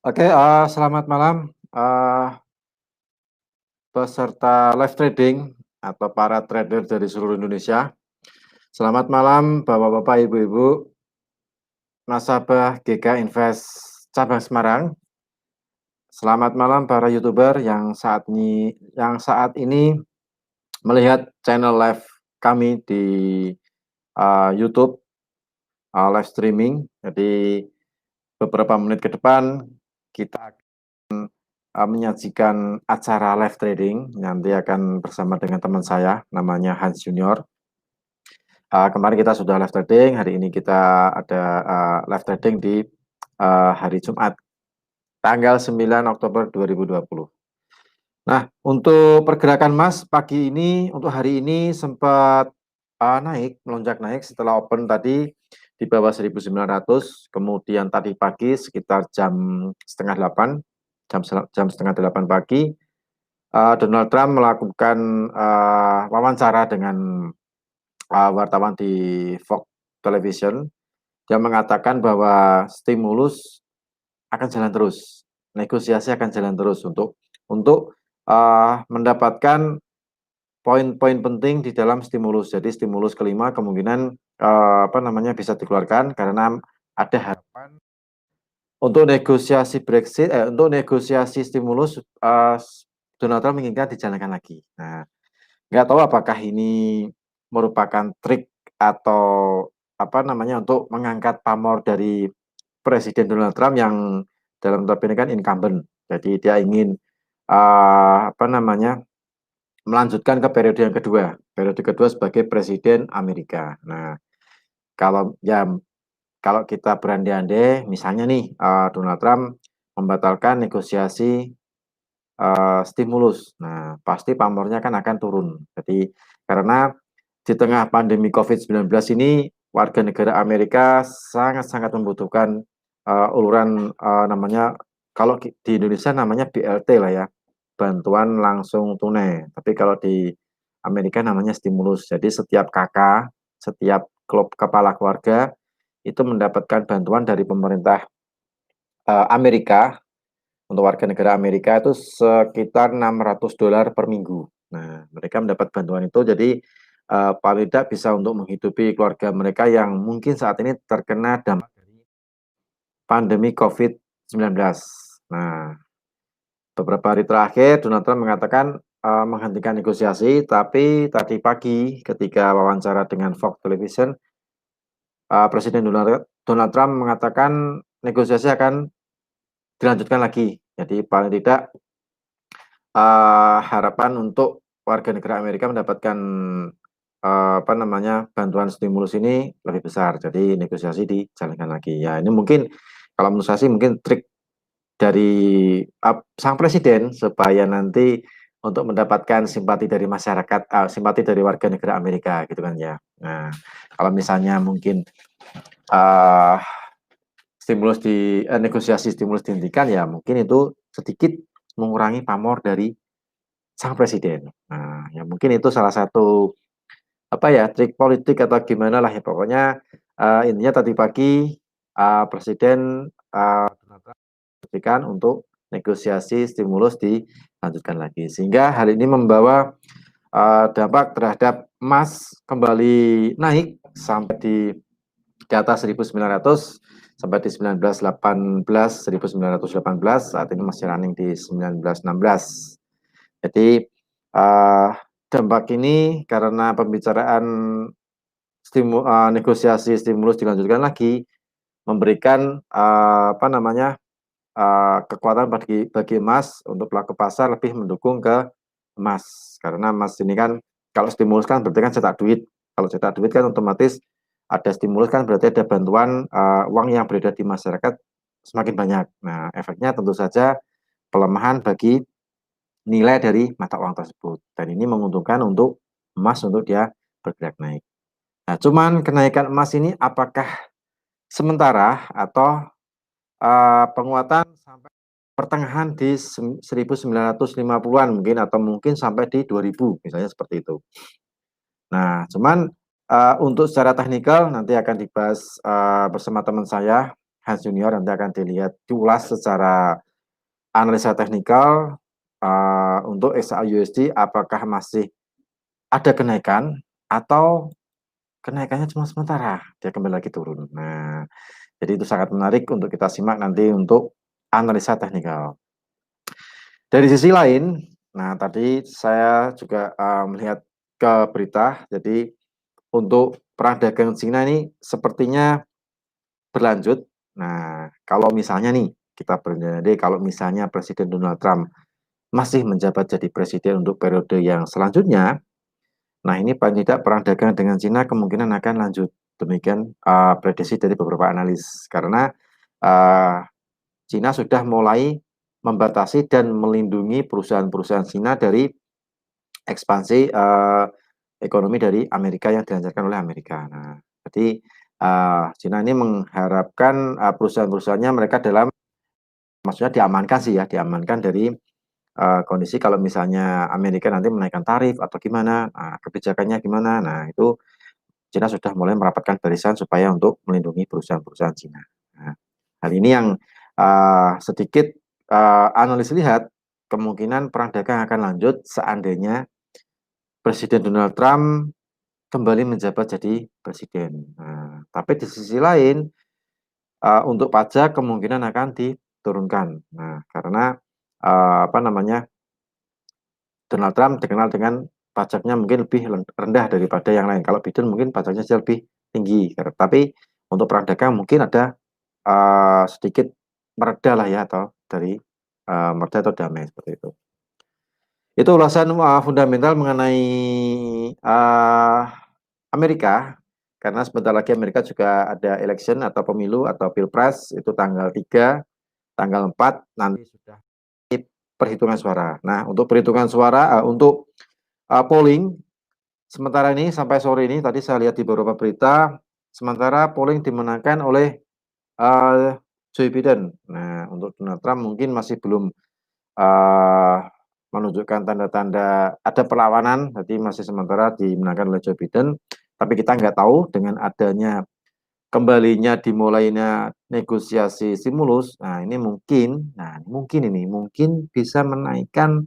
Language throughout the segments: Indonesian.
Oke, selamat malam, peserta live trading atau para trader dari seluruh Indonesia. Selamat malam Bapak-bapak, Ibu-ibu, nasabah GK Invest cabang Semarang. Selamat malam para YouTuber yang saat ini melihat channel live kami di YouTube live streaming. Jadi beberapa menit ke depan kita menyajikan acara live trading, nanti akan bersama dengan teman saya, namanya Hans Junior. Kemarin kita sudah live trading, hari ini kita ada live trading di hari Jumat, tanggal 9 Oktober 2020. Nah, untuk pergerakan emas pagi ini, untuk hari ini sempat melonjak naik setelah open tadi di bawah 1.900, kemudian tadi pagi sekitar jam setengah 8, jam setengah 8 pagi, Donald Trump melakukan wawancara dengan wartawan di Fox Television. Dia mengatakan bahwa stimulus akan jalan terus, negosiasi akan jalan terus untuk mendapatkan poin-poin penting di dalam stimulus. Jadi stimulus kelima kemungkinan bisa dikeluarkan karena ada harapan untuk negosiasi Brexit, untuk negosiasi stimulus, Donald Trump menginginkan dijalankan lagi. Nah, nggak tahu apakah ini merupakan trik atau untuk mengangkat pamor dari Presiden Donald Trump yang dalam tanda petik kan incumbent. Jadi dia ingin melanjutkan ke periode kedua sebagai Presiden Amerika. Nah, kalau ya kalau kita berandai-andai, misalnya nih Donald Trump membatalkan negosiasi stimulus. Nah, pasti pamornya kan akan turun. Jadi karena di tengah pandemi COVID-19 ini warga negara Amerika sangat-sangat membutuhkan uluran kalau di Indonesia namanya BLT lah ya, bantuan langsung tunai. Tapi kalau di Amerika namanya stimulus. Jadi setiap kakak, setiap klub kepala keluarga itu mendapatkan bantuan dari pemerintah Amerika. Untuk warga negara Amerika itu sekitar $600 per minggu. Nah, mereka mendapat bantuan itu, jadi paling tidak bisa untuk menghidupi keluarga mereka yang mungkin saat ini terkena dampak dari pandemi COVID-19. Nah, beberapa hari terakhir Donald Trump mengatakan menghentikan negosiasi, tapi tadi pagi ketika wawancara dengan Fox Television, Presiden Donald Trump mengatakan negosiasi akan dilanjutkan lagi. Jadi paling tidak harapan untuk warga negara Amerika mendapatkan bantuan stimulus ini lebih besar. Jadi negosiasi dijalankan lagi. Ya ini mungkin kalau menurut saya sih mungkin trik dari sang presiden supaya nanti untuk mendapatkan simpati dari masyarakat, simpati dari warga negara Amerika gitu kan ya. Nah, kalau misalnya mungkin negosiasi stimulus dihentikan ya mungkin itu sedikit mengurangi pamor dari sang presiden. Nah, ya mungkin itu salah satu trik politik atau gimana lah ya pokoknya intinya tadi pagi presiden pastikan untuk negosiasi stimulus dilanjutkan lagi. Sehingga hal ini membawa dampak terhadap emas kembali naik sampai di atas 1.900 sampai di 1918, saat ini masih running di 1916. Jadi dampak ini karena pembicaraan negosiasi stimulus dilanjutkan lagi memberikan kekuatan bagi emas untuk pelaku pasar lebih mendukung ke emas. Karena emas ini kan kalau stimulus kan berarti kan cetak duit. Kalau cetak duit kan otomatis ada stimulus kan berarti ada bantuan uang yang beredar di masyarakat semakin banyak. Nah, efeknya tentu saja pelemahan bagi nilai dari mata uang tersebut. Dan ini menguntungkan untuk emas untuk dia bergerak naik. Nah, cuman kenaikan emas ini apakah sementara atau penguatan sampai pertengahan di 1950-an mungkin atau mungkin sampai di 2000 misalnya seperti itu. Nah, cuman untuk secara teknikal nanti akan dibahas bersama teman saya Hans Junior, nanti akan dilihat diulas secara analisa teknikal untuk XAUSD apakah masih ada kenaikan atau kenaikannya cuma sementara, dia kembali lagi turun. Nah, jadi itu sangat menarik untuk kita simak nanti untuk analisa teknikal. Dari sisi lain, nah tadi saya juga melihat ke berita, jadi untuk perang dagang Cina ini sepertinya berlanjut. Nah, kalau misalnya nih kita berandai kalau misalnya Presiden Donald Trump masih menjabat jadi presiden untuk periode yang selanjutnya, nah ini paling tidak perang dagang dengan Cina kemungkinan akan lanjut. Demikian prediksi dari beberapa analis. Karena uh, Cina sudah mulai membatasi dan melindungi perusahaan-perusahaan Cina dari ekspansi ekonomi dari Amerika yang dilancarkan oleh Amerika. Nah, jadi Cina ini mengharapkan perusahaan-perusahaannya mereka dalam maksudnya diamankan sih ya, diamankan dari kondisi kalau misalnya Amerika nanti menaikkan tarif atau gimana, nah, kebijakannya gimana. Nah, itu Cina sudah mulai merapatkan barisan supaya untuk melindungi perusahaan-perusahaan Cina. Nah, hal ini yang sedikit analis lihat kemungkinan perang dagang akan lanjut seandainya Presiden Donald Trump kembali menjabat jadi presiden. Nah, tapi di sisi lain untuk pajak kemungkinan akan diturunkan. Nah, karena apa namanya Donald Trump dikenal dengan pajaknya mungkin lebih rendah daripada yang lain. Kalau Biden mungkin pajaknya lebih tinggi. Tapi untuk perang dagang mungkin ada sedikit mereda lah ya atau dari mereda atau damai seperti itu. Itu ulasan fundamental mengenai Amerika, karena sebentar lagi Amerika juga ada election atau pemilu atau pilpres, itu tanggal 3, tanggal 4, nanti sudah perhitungan suara. Nah, untuk perhitungan suara, untuk polling, sementara ini sampai sore ini, tadi saya lihat di beberapa berita, sementara polling dimenangkan oleh Joe Biden. Nah, untuk Donald Trump mungkin masih belum menunjukkan tanda-tanda ada perlawanan, jadi masih sementara dimenangkan oleh Joe Biden. Tapi kita nggak tahu dengan adanya kembalinya dimulainya negosiasi stimulus, nah ini mungkin bisa menaikkan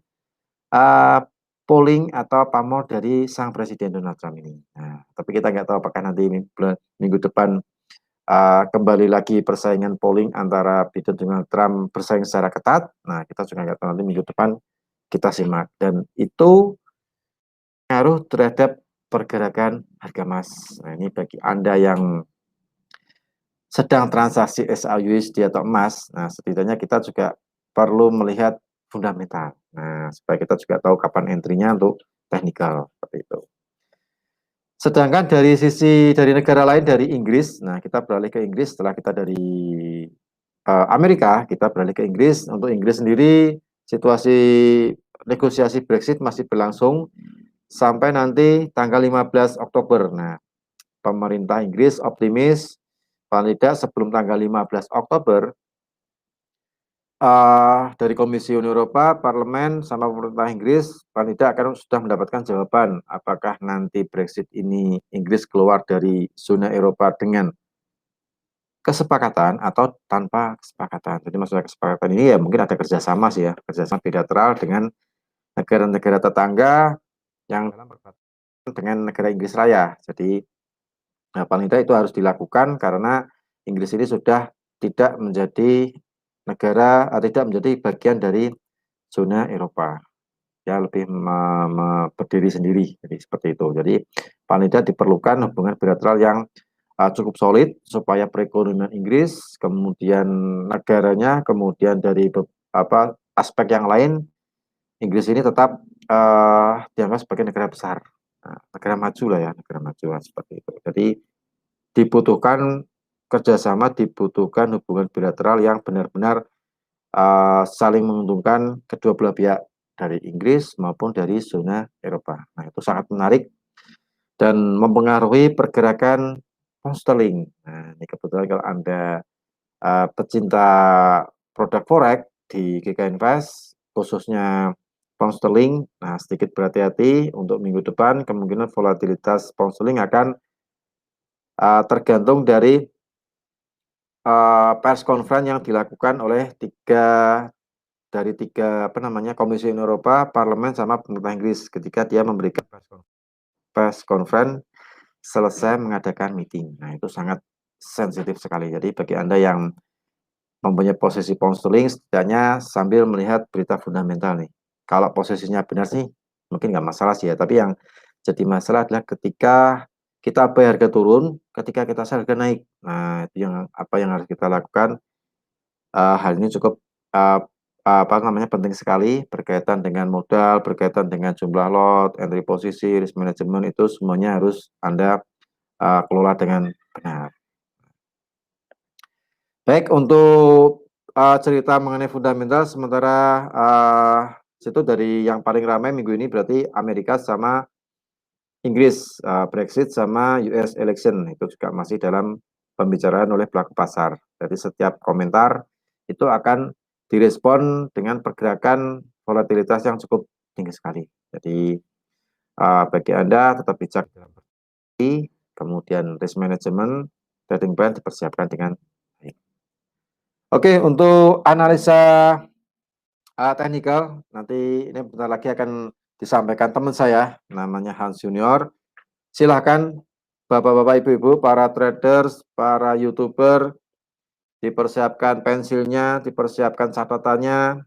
polling atau pamor dari sang Presiden Donald Trump ini. Nah, tapi kita nggak tahu apakah nanti minggu depan kembali lagi persaingan polling antara Biden dengan Trump bersaing secara ketat. Nah, kita juga nggak tahu nanti minggu depan kita simak. Dan itu ngaruh terhadap pergerakan harga emas. Nah, ini bagi Anda yang sedang transaksi SAUSD atau emas, nah setidaknya kita juga perlu melihat fundamental. Nah, supaya kita juga tahu kapan entry-nya untuk teknikal seperti itu. Sedangkan dari sisi dari negara lain dari Inggris, nah kita beralih ke Inggris setelah kita dari Amerika, kita beralih ke Inggris. Untuk Inggris sendiri situasi negosiasi Brexit masih berlangsung sampai nanti tanggal 15 Oktober. Nah, pemerintah Inggris optimis paling tidak sebelum tanggal 15 Oktober dari Komisi Uni Eropa, Parlemen, sama pemerintah Inggris paling tidak akan sudah mendapatkan jawaban apakah nanti Brexit ini Inggris keluar dari zona Eropa dengan kesepakatan atau tanpa kesepakatan. Jadi maksudnya kesepakatan ini ya mungkin ada kerjasama sih ya, kerjasama bilateral dengan negara-negara tetangga yang dalam perbatasan dengan negara Inggris Raya. Jadi paling tidak itu harus dilakukan karena Inggris ini sudah tidak menjadi negara, tidak menjadi bagian dari zona Eropa. Ya lebih berdiri sendiri, jadi seperti itu. Jadi paling tidak diperlukan hubungan bilateral yang cukup solid supaya perekonomian Inggris, kemudian negaranya, kemudian dari aspek yang lain, Inggris ini tetap dianggap sebagai negara besar, negara maju lah ya, negara maju seperti itu. Jadi dibutuhkan kerjasama, dibutuhkan hubungan bilateral yang benar-benar saling menguntungkan kedua belah pihak dari Inggris maupun dari zona Eropa. Nah, itu sangat menarik dan mempengaruhi pergerakan pound sterling. Nah, ini kebetulan kalau Anda pecinta produk forex di GK Invest, khususnya pound sterling, nah sedikit berhati-hati untuk minggu depan kemungkinan volatilitas pound sterling akan tergantung dari pers conference yang dilakukan oleh tiga Komisi Uni Eropa, Parlemen, sama pemerintah Inggris ketika dia memberikan press conference selesai mengadakan meeting. Nah, itu sangat sensitif sekali. Jadi bagi Anda yang mempunyai posisi pound sterling, setidaknya sambil melihat berita fundamental nih. Kalau posisinya benar sih, mungkin nggak masalah sih ya. Tapi yang jadi masalah adalah ketika kita buy harga turun, ketika kita sell harga naik. Nah, itu yang apa yang harus kita lakukan. Hal ini cukup penting sekali berkaitan dengan modal, berkaitan dengan jumlah lot, entry posisi, risk management, itu semuanya harus Anda kelola dengan benar. Baik, untuk cerita mengenai fundamental, sementara situ dari yang paling ramai minggu ini berarti Amerika sama Inggris, Brexit sama US election, itu juga masih dalam pembicaraan oleh pelaku pasar. Jadi setiap komentar itu akan direspon dengan pergerakan volatilitas yang cukup tinggi sekali. Jadi bagi Anda tetap bijak dalam berinvestasi, kemudian risk management, trading plan dipersiapkan dengan baik. Oke, untuk analisa teknikal, nanti ini bentar lagi akan disampaikan teman saya, namanya Hans Junior. Silahkan Bapak-bapak, Ibu-ibu, para traders, para YouTuber, dipersiapkan pensilnya, dipersiapkan catatannya.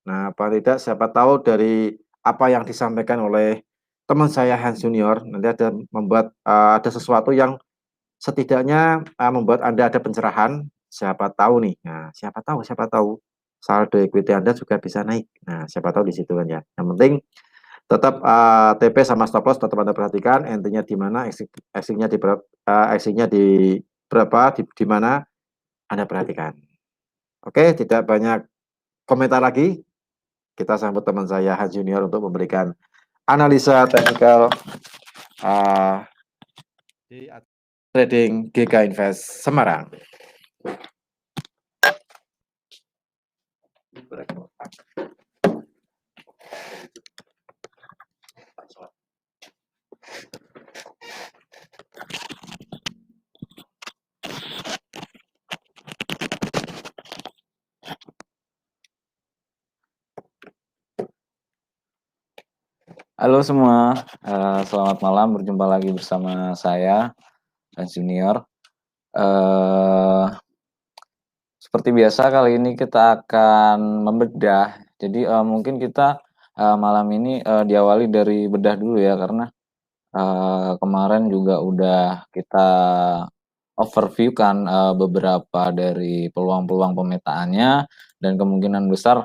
Nah, paling tidak siapa tahu dari apa yang disampaikan oleh teman saya Hans Junior, nanti ada membuat ada sesuatu yang setidaknya membuat Anda ada pencerahan. Siapa tahu nih, nah siapa tahu saldo equity Anda juga bisa naik. Nah, siapa tahu di situ kan ya. Yang penting tetap TP sama stop loss tetap Anda perhatikan, intinya di mana, exit-nya di berapa, di mana Anda perhatikan. Oke, tidak banyak komentar lagi. Kita sambut teman saya Hans Junior untuk memberikan analisa teknikal di trading GK Invest Semarang. Halo semua, selamat malam, berjumpa lagi bersama saya, Hans Junior. Seperti biasa kali ini kita akan membedah, jadi mungkin kita malam ini diawali dari bedah dulu ya, karena kemarin juga udah kita overview kan beberapa dari peluang-peluang pemetaannya, dan kemungkinan besar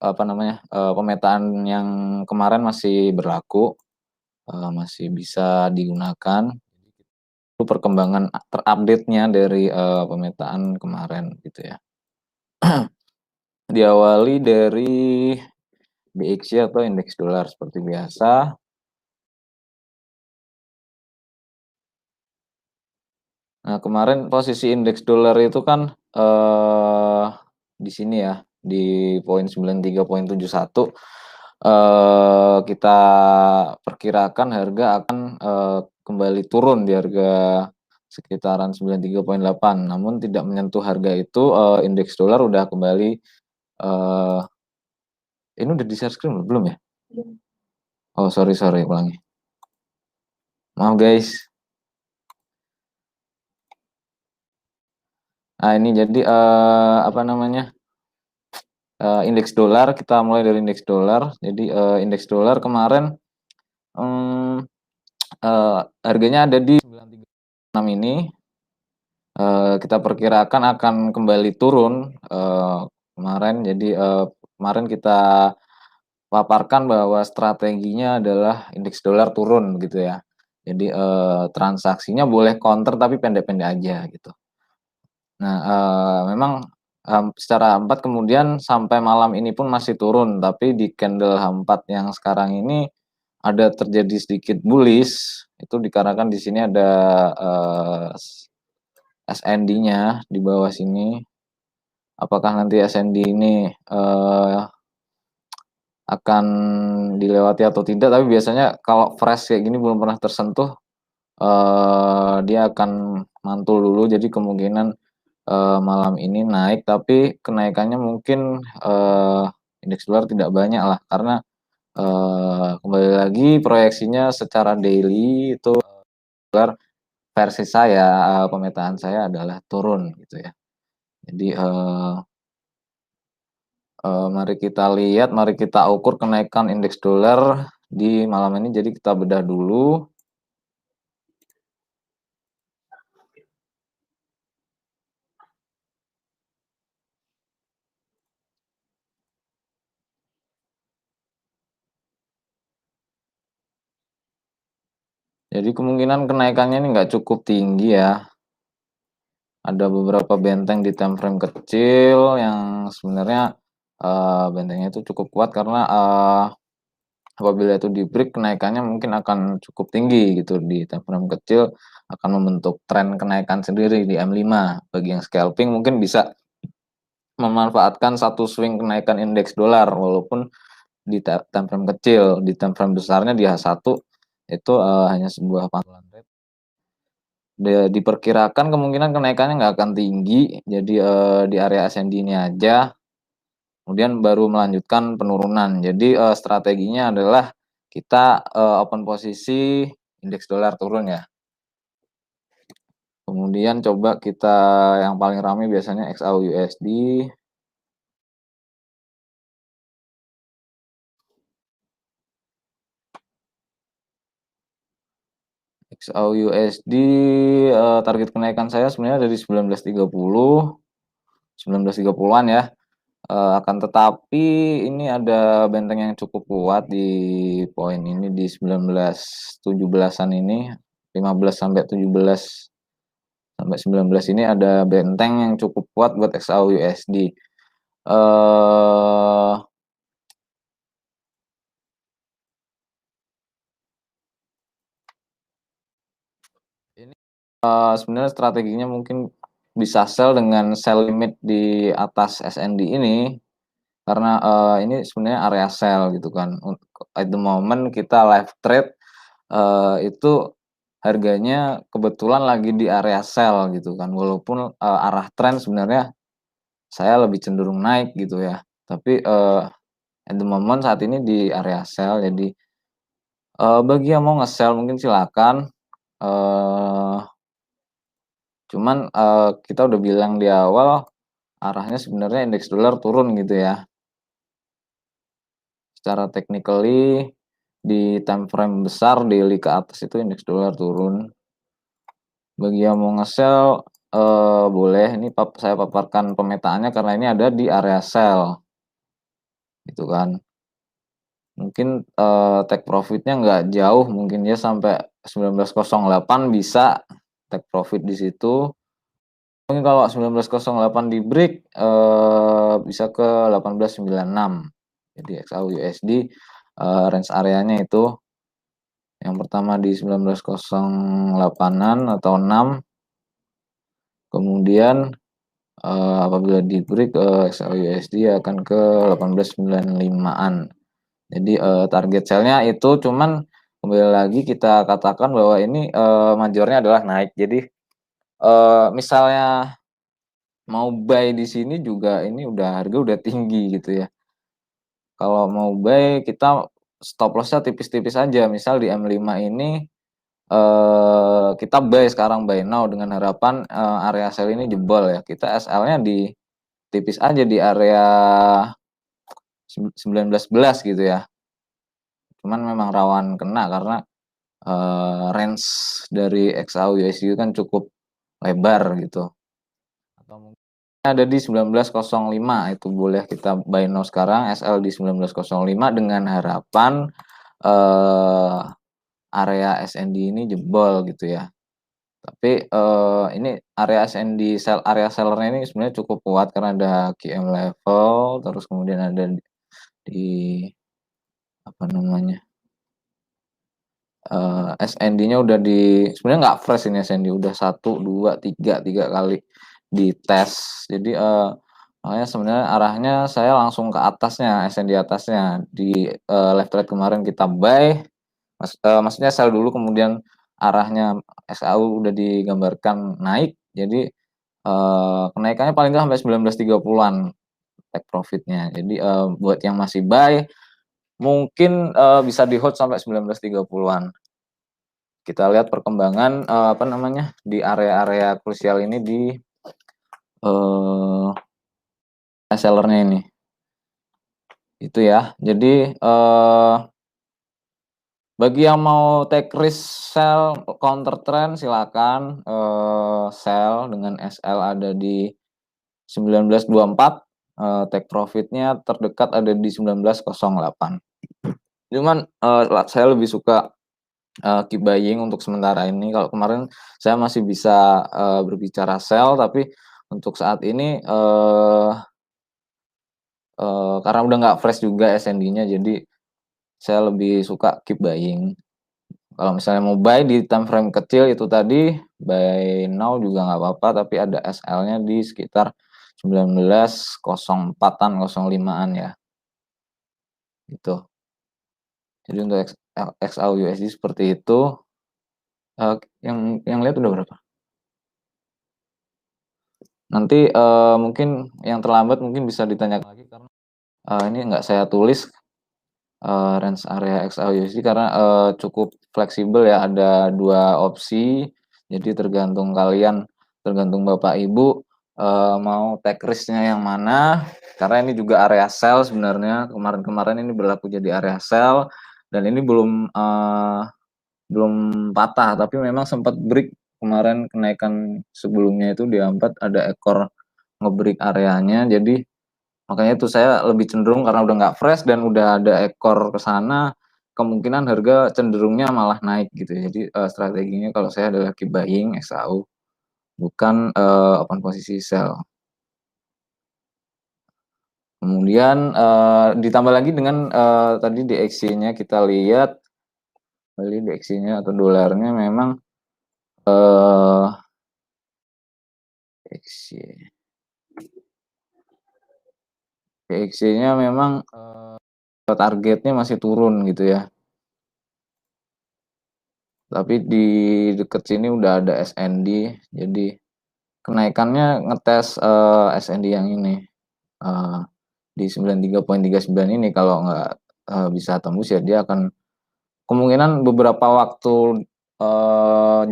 pemetaan yang kemarin masih berlaku, masih bisa digunakan. Itu perkembangan terupdate-nya dari pemetaan kemarin gitu ya. Diawali dari DXY atau indeks dolar seperti biasa. Nah, kemarin posisi indeks dolar itu kan di sini ya, di poin 93.71. Kita perkirakan harga akan kembali turun di harga sekitaran 93.8, namun tidak menyentuh harga itu. Indeks dolar udah kembali, ini udah di share screen belum ya? Oh sorry ulangi, maaf guys. Nah ini jadi indeks dolar, kita mulai dari indeks dolar. Jadi indeks dolar kemarin harganya ada di 93.6 ini. Kita perkirakan akan kembali turun kemarin. Jadi kemarin kita paparkan bahwa strateginya adalah indeks dolar turun gitu ya. Jadi transaksinya boleh counter tapi pendek-pendek aja gitu. Nah, memang secara H4 kemudian sampai malam ini pun masih turun, tapi di candle H4 yang sekarang ini ada terjadi sedikit bullish. Itu dikarenakan di sini ada SND-nya di bawah sini. Apakah nanti SND ini akan dilewati atau tidak, tapi biasanya kalau fresh kayak gini belum pernah tersentuh, dia akan mantul dulu, jadi kemungkinan malam ini naik, tapi kenaikannya mungkin indeks dolar tidak banyak lah, karena kembali lagi proyeksinya secara daily itu dolar versi saya, pemetaan saya adalah turun gitu ya. Jadi mari kita lihat, mari kita ukur kenaikan indeks dolar di malam ini. Jadi kita bedah dulu. Jadi kemungkinan kenaikannya ini nggak cukup tinggi ya. Ada beberapa benteng di time frame kecil yang sebenarnya bentengnya itu cukup kuat, karena apabila itu di break, kenaikannya mungkin akan cukup tinggi gitu di time frame kecil, akan membentuk tren kenaikan sendiri di M5. Bagi yang scalping mungkin bisa memanfaatkan satu swing kenaikan indeks dolar, walaupun di time frame kecil. Di time frame besarnya di H1 itu hanya sebuah pantulan red. Diperkirakan kemungkinan kenaikannya nggak akan tinggi, jadi di area SND ini aja, kemudian baru melanjutkan penurunan. Jadi strateginya adalah kita open posisi indeks dolar turun ya. Kemudian coba kita yang paling ramai biasanya XAU-USD. XAU-USD target kenaikan saya sebenarnya dari 19.30-an ya. Akan tetapi ini ada benteng yang cukup kuat di poin ini, di 19.17-an ini, 15 sampai 17 sampai 19 ini ada benteng yang cukup kuat buat XAU-USD. Ini sebenarnya strateginya mungkin bisa sell dengan sell limit di atas SND ini, karena ini sebenarnya area sell gitu kan. At the moment kita live trade itu harganya kebetulan lagi di area sell gitu kan, walaupun arah tren sebenarnya saya lebih cenderung naik gitu ya, tapi at the moment saat ini di area sell. Jadi bagi yang mau nge-sell mungkin silakan, eee, cuman kita udah bilang di awal arahnya sebenarnya indeks dolar turun gitu ya. Secara technically di time frame besar daily ke atas itu indeks dolar turun. Bagi yang mau nge-sell boleh, ini saya paparkan pemetaannya karena ini ada di area sell gitu kan. Mungkin take profit-nya nggak jauh, mungkin ya sampai 19.08 bisa take profit di situ. Mungkin kalau 19.08 di break bisa ke 18.96. Jadi XAU-USD range areanya itu yang pertama di 19.08-an atau 6, kemudian apabila di break XAU-USD akan ke 18.95-an. Jadi target sell-nya itu, cuman kembali lagi kita katakan bahwa ini majornya adalah naik. Jadi misalnya mau buy di sini juga ini harga udah tinggi gitu ya. Kalau mau buy kita stop loss-nya tipis-tipis aja. Misal di M5 ini kita buy sekarang, buy now dengan harapan area sell ini jebol ya. Kita SL-nya di tipis aja di area 19.11 gitu ya. Cuman memang rawan kena karena range dari XAU-USD kan cukup lebar gitu. Atau mungkin ada di 19.05, itu boleh kita buy now sekarang, SL di 19.05 dengan harapan area SND ini jebol gitu ya. Tapi ini area SND area sellernya ini sebenarnya cukup kuat karena ada QM level, terus kemudian ada di apa namanya, SND-nya udah sebenarnya nggak fresh ini SND, udah 1, 2, 3 kali dites. Jadi makanya sebenarnya arahnya saya langsung ke atasnya, SND atasnya. Di live trade kemarin kita buy, maksudnya sell dulu kemudian arahnya XAU udah digambarkan naik, jadi kenaikannya paling nggak sampai 19.30-an take profitnya. Jadi buat yang masih buy mungkin bisa di hold sampai 19.30-an. Kita lihat perkembangan apa namanya di area-area krusial ini di sellernya ini. Itu ya. Jadi bagi yang mau take risk sell counter trend silakan sell dengan SL ada di 19.24, take profitnya terdekat ada di 19.08. Cuman saya lebih suka keep buying untuk sementara ini. Kalau kemarin saya masih bisa berbicara sell, tapi untuk saat ini karena udah nggak fresh juga SND-nya, jadi saya lebih suka keep buying. Kalau misalnya mau buy di time frame kecil itu tadi, buy now juga nggak apa-apa, tapi ada SL-nya di sekitar 19.04-an, 05-an ya. Gitu. Jadi untuk XAU USD seperti itu. Yang lihat udah berapa? Nanti mungkin yang terlambat mungkin bisa ditanyakan lagi karena ini nggak saya tulis range area XAU USD karena cukup fleksibel ya, ada 2 opsi. Jadi tergantung kalian, tergantung Bapak Ibu mau take risk-nya yang mana. Karena ini juga area sell sebenarnya. Kemarin-kemarin ini berlaku jadi area sell dan ini belum patah, tapi memang sempat break kemarin. Kenaikan sebelumnya itu di 4 ada ekor nge-break areanya, jadi makanya itu saya lebih cenderung karena udah nggak fresh dan udah ada ekor ke sana, kemungkinan harga cenderungnya malah naik gitu. Jadi strateginya kalau saya adalah keep buying XAU, bukan open posisi sell. Kemudian ditambah lagi dengan tadi DXY-nya kita lihat, tadi DXY-nya atau dolarnya memang DXY-nya memang targetnya masih turun gitu ya. Tapi di deket sini udah ada SND, jadi kenaikannya ngetes SND yang ini di 93.39 ini. Kalau nggak bisa tembus ya dia akan kemungkinan beberapa waktu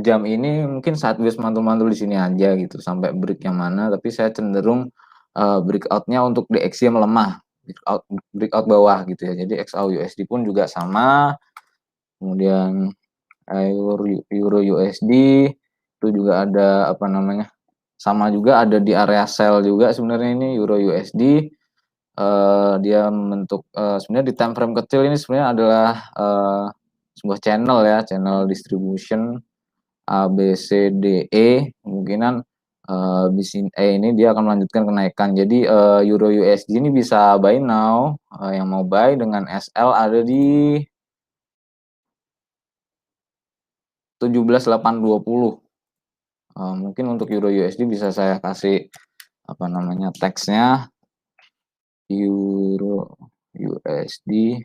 jam ini mungkin sideways mantul-mantul di sini aja gitu sampai break yang mana. Tapi saya cenderung breakout-nya untuk DXY melemah, breakout bawah gitu ya. Jadi XAU USD pun juga sama. Kemudian Euro USD itu juga ada apa namanya, sama juga ada di area sell juga sebenarnya ini Euro USD. Dia membentuk sebenarnya di time frame kecil ini sebenarnya adalah sebuah channel ya, channel distribution A B C D E. Kemungkinan di sini ini dia akan melanjutkan kenaikan. Jadi Euro USD ini bisa buy now, yang mau buy dengan SL ada di 17.820. Mungkin untuk Euro USD bisa saya kasih apa namanya teksnya, Euro USD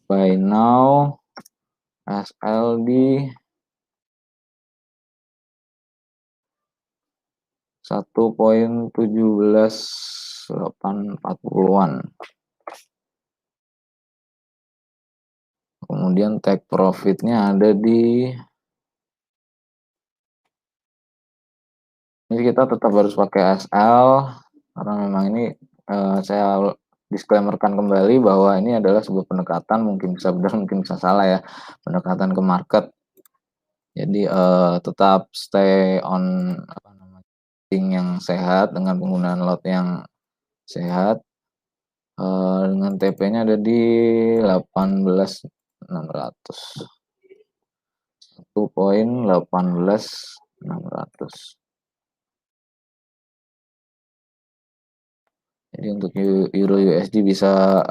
buy now SL di 1.17840-an. Kemudian take profitnya ada di, ini kita tetap harus pakai SL karena memang ini saya disclaimerkan kembali bahwa ini adalah sebuah pendekatan, mungkin bisa benar mungkin bisa salah ya, pendekatan ke market. Jadi tetap stay on apa namanya yang sehat dengan penggunaan lot yang sehat. Dengan TP-nya ada di 18.600, 1.18.600. Jadi untuk Euro USD bisa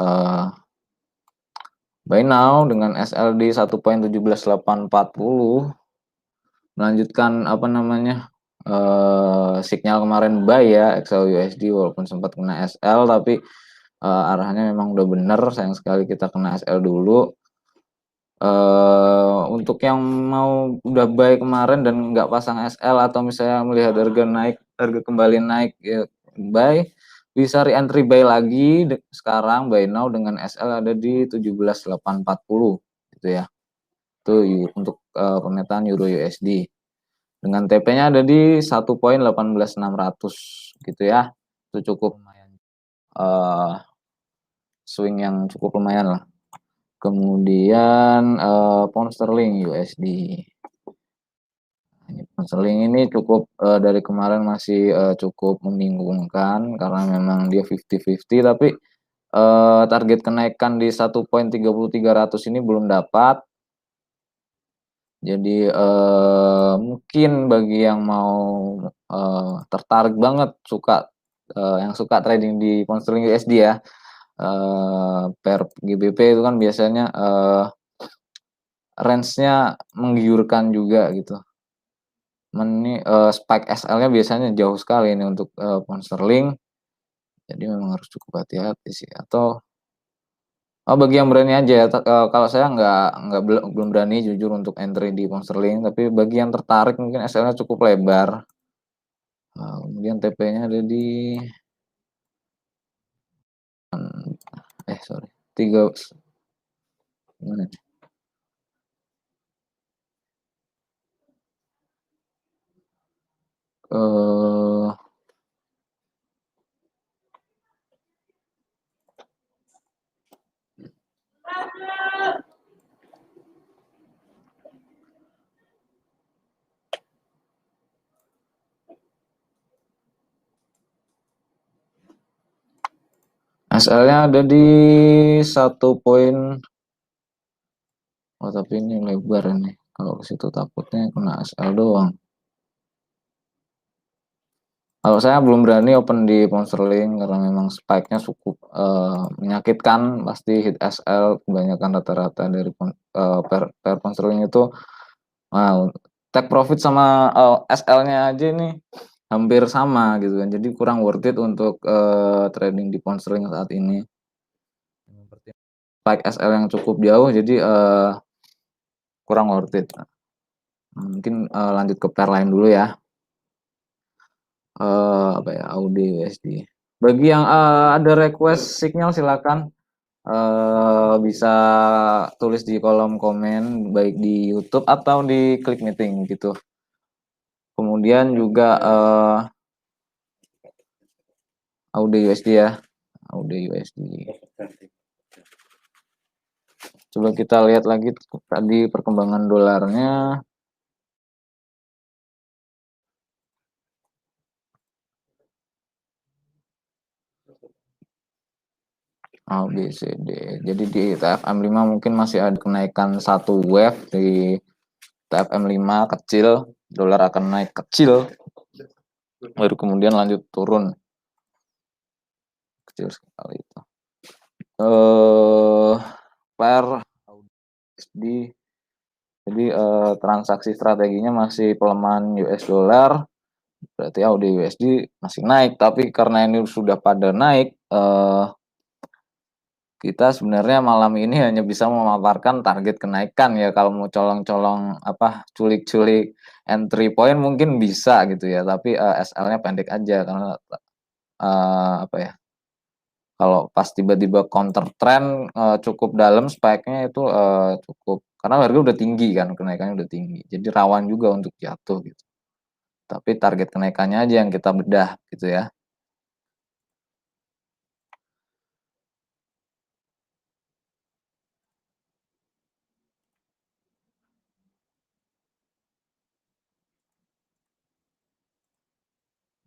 buy now dengan SLD 1.17840, melanjutkan apa namanya sinyal kemarin buy ya XAU USD walaupun sempat kena SL, tapi arahnya memang udah bener. Sayang sekali kita kena SL dulu. Untuk yang mau udah buy kemarin dan nggak pasang SL atau misalnya melihat harga kembali naik ya buy, bisa re-entry buy lagi sekarang buy now dengan SL ada di 17.840 gitu ya. Itu untuk pemetaan Euro USD. Dengan TP-nya ada di 1.18600 gitu ya. Itu cukup swing yang cukup lumayan lah. Kemudian pound sterling USD. Pound sterling ini cukup dari kemarin masih cukup membingungkan karena memang dia 50-50, tapi target kenaikan di 1.30300 ini belum dapat. Jadi mungkin bagi yang mau tertarik banget yang suka trading di pound sterling USD ya, per GBP itu kan biasanya range-nya menggiurkan juga gitu. Ini spike SL-nya biasanya jauh sekali ini untuk pound sterling. Jadi memang harus cukup hati-hati sih. Atau bagi yang berani aja ya. Kalau saya belum berani jujur untuk entry di pound sterling. Tapi bagi yang tertarik mungkin SL-nya cukup lebar. Kemudian TP-nya ada di sorry 3 gimana nih? SL-nya ada di 1 poin. Tapi ini lebar ini. Kalau ke situ takutnya kena SL doang. Kalau saya belum berani open di pound sterling karena memang spike-nya cukup menyakitkan. Pasti hit SL kebanyakan rata-rata dari per pound sterling itu. Take profit sama SL-nya aja ini hampir sama gitu kan. Jadi kurang worth it untuk trading di pound sterling saat ini. Spike SL yang cukup jauh jadi kurang worth it. Mungkin lanjut ke pair lain dulu ya. AUD USD. Bagi yang ada request signal silakan bisa tulis di kolom komen baik di YouTube atau di Klik Meeting gitu. Kemudian juga AUD USD ya. AUD USD. Coba kita lihat lagi tadi perkembangan dolarnya. AUDCD. Jadi di TFM 5 mungkin masih ada kenaikan satu wave di TFM 5 kecil, dolar akan naik kecil, baru kemudian lanjut turun kecil sekali itu. Per USD, jadi transaksi strateginya masih pelemahan US dollar, berarti AUD USD masih naik, tapi karena ini sudah pada naik, kita sebenarnya malam ini hanya bisa memaparkan target kenaikan ya. Kalau mau colong-colong culik-culik entry point mungkin bisa gitu ya, tapi SL-nya pendek aja karena kalau pas tiba-tiba counter trend cukup dalam spike-nya itu cukup, karena harga udah tinggi kan, kenaikannya udah tinggi. Jadi rawan juga untuk jatuh gitu. Tapi target kenaikannya aja yang kita bedah gitu ya.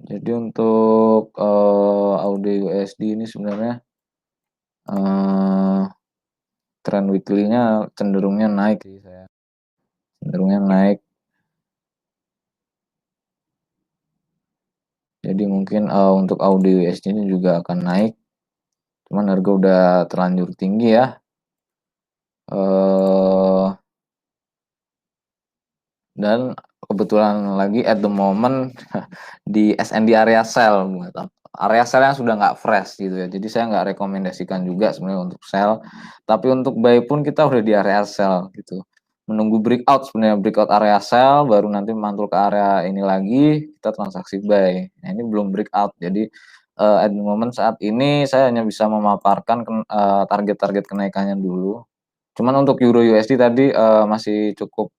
Jadi untuk AUD USD ini sebenarnya trend weekly-nya cenderungnya naik sih saya. Cenderungnya naik. Jadi mungkin untuk AUD USD ini juga akan naik. Cuman harga udah terlanjur tinggi ya. Dan kebetulan lagi at the moment di SND area sell, area sell yang sudah nggak fresh gitu ya. Jadi saya nggak rekomendasikan juga sebenarnya untuk sell, tapi untuk buy pun kita udah di area sell gitu. Menunggu breakout sebenarnya, breakout area sell baru nanti mantul ke area ini lagi kita transaksi buy. Nah, ini belum breakout. Jadi at the moment saat ini saya hanya bisa memaparkan target-target kenaikannya dulu. Cuman untuk Euro USD tadi masih cukup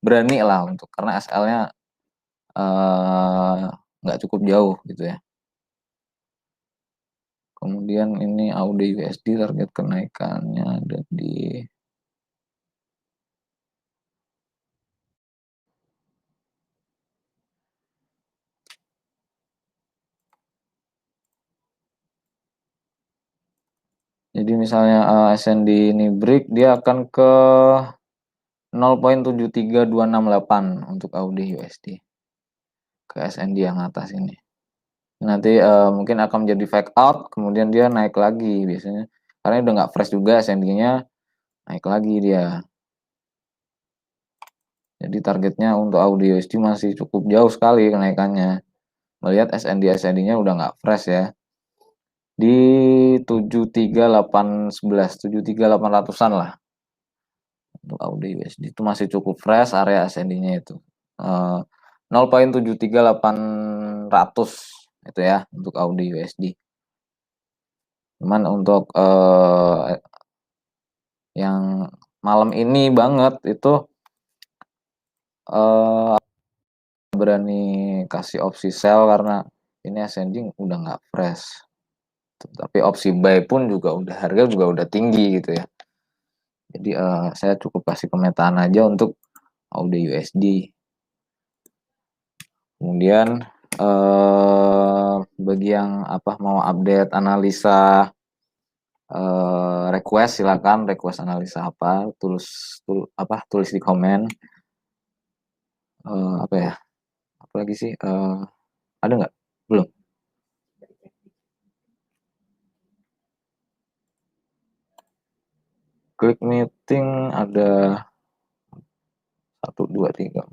berani lah untuk karena SL-nya nggak cukup jauh gitu ya. Kemudian ini AUD USD target kenaikannya ada di jadi misalnya SND ini break dia akan ke 0.73268 untuk AUD USD ke SND yang atas ini. Nanti mungkin akan menjadi fake out, kemudian dia naik lagi biasanya. Karena udah nggak fresh juga SND-nya, naik lagi dia. Jadi targetnya untuk AUD USD masih cukup jauh sekali kenaikannya. Melihat SND-nya udah nggak fresh ya. Di 73811, 73800-an lah. Untuk AUD USD itu masih cukup fresh area SND-nya itu. 0.73800 itu ya untuk AUD USD. Cuman untuk yang malam ini banget itu berani kasih opsi sell karena ini ascending udah nggak fresh. Tapi opsi buy pun juga udah harga juga udah tinggi gitu ya. Jadi saya cukup kasih pemetaan aja untuk AUD USD. Kemudian bagi yang mau update analisa request silakan request analisa tulis di komen. Apalagi sih ada nggak? Belum. Klik meeting ada 1, 2, 3, 4.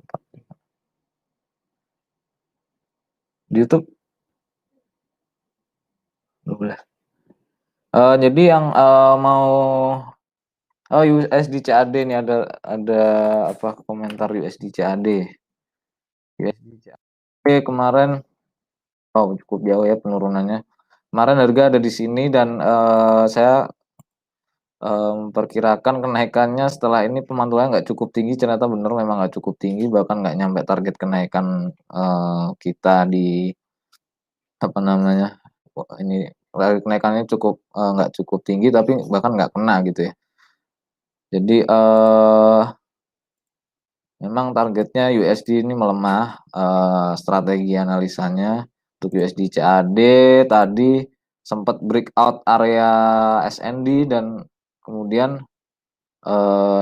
Di YouTube 12. Jadi yang mau USD CAD nih ada komentar USD CAD. USD CAD kemarin cukup jauh ya penurunannya. Kemarin harga ada di sini dan saya memperkirakan kenaikannya setelah ini pemantulannya nggak cukup tinggi, ternyata benar memang nggak cukup tinggi, bahkan nggak nyampe target kenaikan kita di ini kenaikannya cukup nggak cukup tinggi tapi bahkan nggak kena gitu ya. Jadi memang targetnya USD ini melemah, strategi analisanya untuk USD CAD tadi sempat breakout area SND dan kemudian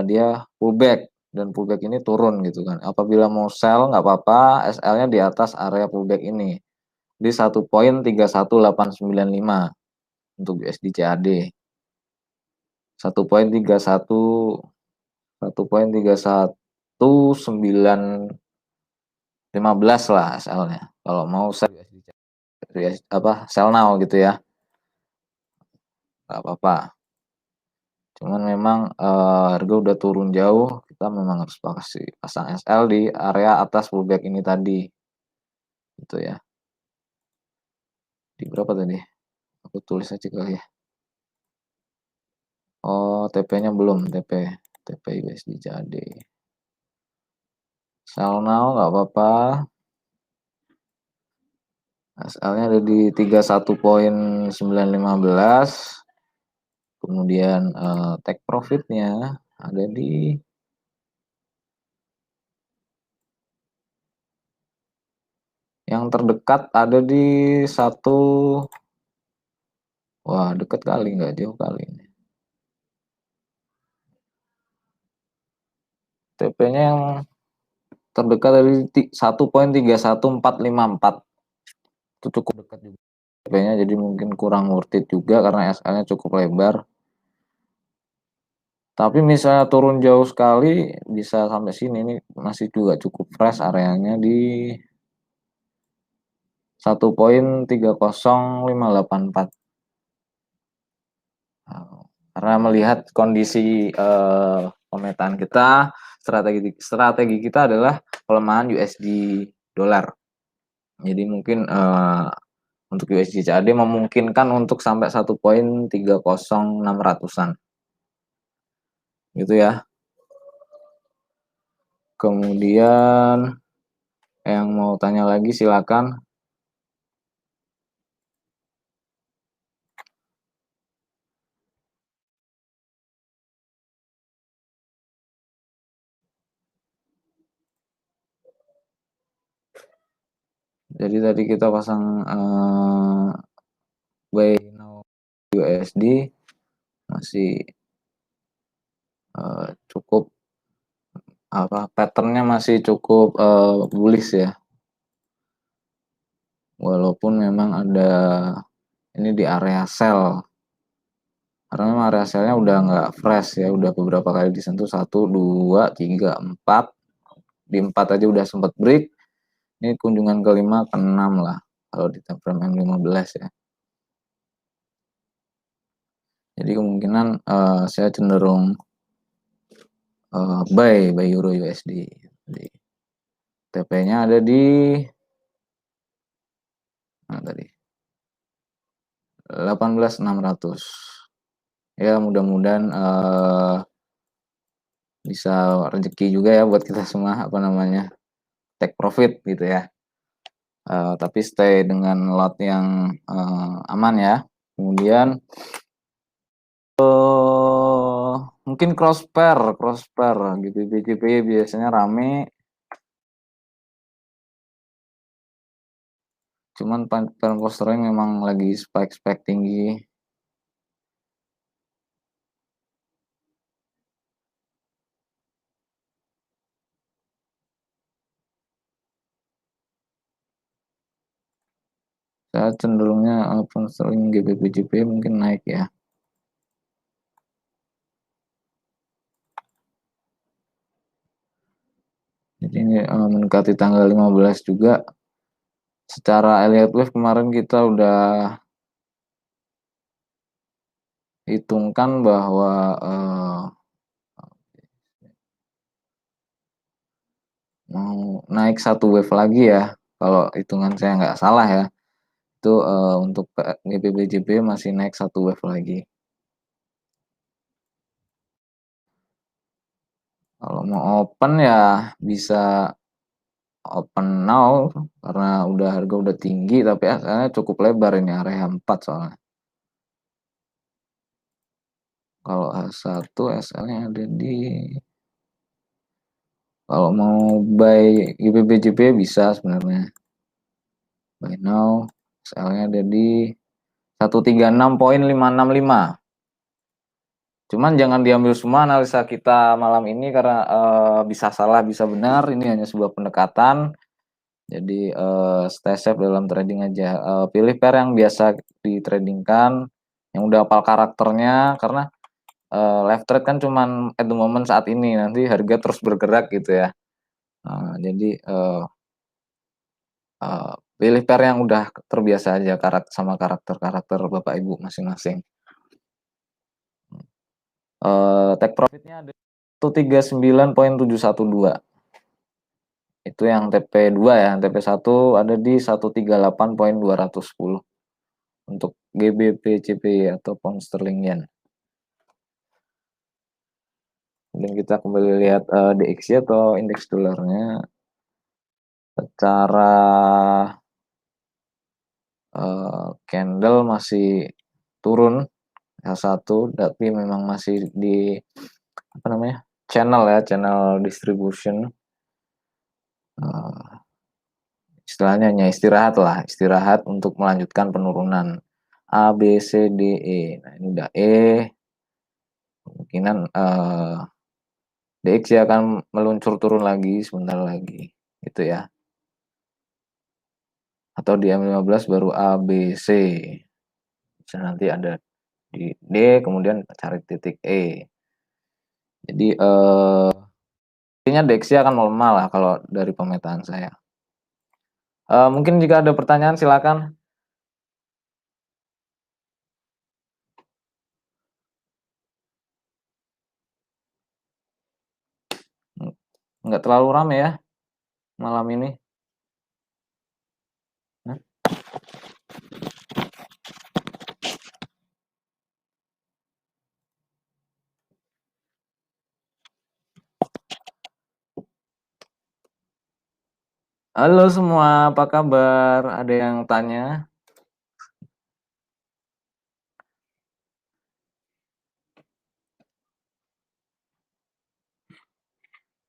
dia pullback dan pullback ini turun gitu kan. Apabila mau sell nggak apa-apa, SL-nya di atas area pullback ini di 1.31895 untuk USD CAD. 1.915 lah SL-nya. Kalau mau sell sell now gitu ya. Nggak apa-apa. Cuman memang harga udah turun jauh, kita memang harus pasang SL di area atas pullback ini tadi. Gitu ya. Di berapa tadi? Aku tulis aja kali ya. Oh, TP-nya belum, TP USD CAD. Sell now nggak apa-apa. SL-nya ada di 31.915. Kemudian take profit-nya ada di yang terdekat ada di 1. Wah, dekat kali, nggak jauh kali ini. TP-nya yang terdekat dari 1.31454. Itu cukup dekat juga TP-nya, jadi mungkin kurang worth it juga karena SL-nya cukup lebar. Tapi misalnya turun jauh sekali bisa sampai sini, ini masih juga cukup fresh areanya di 1.30584. Karena melihat kondisi pemetaan kita, strategi kita adalah pelemahan USD dolar. Jadi mungkin untuk USD CAD memungkinkan untuk sampai 1.30600-an. Gitu ya. Kemudian yang mau tanya lagi silakan. Jadi tadi kita pasang buy now USD masih cukup patternnya masih cukup bullish ya. Walaupun memang ada ini di area sell. Karena memang area sellnya udah nggak fresh ya, udah beberapa kali disentuh 1, 2, 3, 4. Di 4 aja udah sempat break. Ini kunjungan kelima ke 6 lah kalau di time frame M15 ya. Jadi kemungkinan saya cenderung buy euro USD. TP-nya ada di tadi 18.600. Ya mudah-mudahan bisa rezeki juga ya buat kita semua take profit gitu ya. Tapi stay dengan lot yang aman ya. Kemudian mungkin cross pair gitu, GBP biasanya rame. Cuman pattern posternya memang lagi spike tinggi. Saya cenderungnya pound sterling GBP mungkin naik ya. Jadi ini mendekati tanggal 15 juga. Secara Elliott Wave kemarin kita udah hitungkan bahwa mau naik satu wave lagi ya. Kalau hitungan saya nggak salah ya. Itu untuk GBP masih naik satu wave lagi. Kalau mau open ya bisa open now karena harga udah tinggi, tapi asalnya cukup lebar ini area 4 soalnya. Kalau H1 SL-nya ada di, kalau mau buy GBP bisa sebenarnya. Buy now SL-nya ada di 136.565. Cuman jangan diambil semua analisa kita malam ini karena bisa salah bisa benar, ini hanya sebuah pendekatan. Jadi stay safe dalam trading aja. Pilih pair yang biasa ditradingkan, yang udah hafal karakternya, karena left trade kan cuman at the moment saat ini, nanti harga terus bergerak gitu ya. Jadi pilih pair yang udah terbiasa aja sama karakter Bapak Ibu masing-masing. Take profitnya ada 139.712. Itu yang TP2 ya, TP1 ada di 138.210 untuk GBP CPY atau pound sterling yen. Kemudian kita kembali lihat DXY atau indeks dolarnya. Secara candle masih turun H1, tapi memang masih di channel distribution. Istilahnya hanya istirahat untuk melanjutkan penurunan A, B, C, D, E. Nah ini udah E, kemungkinan DXY akan meluncur turun lagi sebentar lagi gitu ya. Atau di M15 baru A, B, C. Bisa nanti ada di D, kemudian cari titik E. Jadi, intinya DXY akan melemah lah kalau dari pemetaan saya. Mungkin jika ada pertanyaan silakan. Nggak terlalu rame ya malam ini. Nah. Halo semua, apa kabar? Ada yang tanya?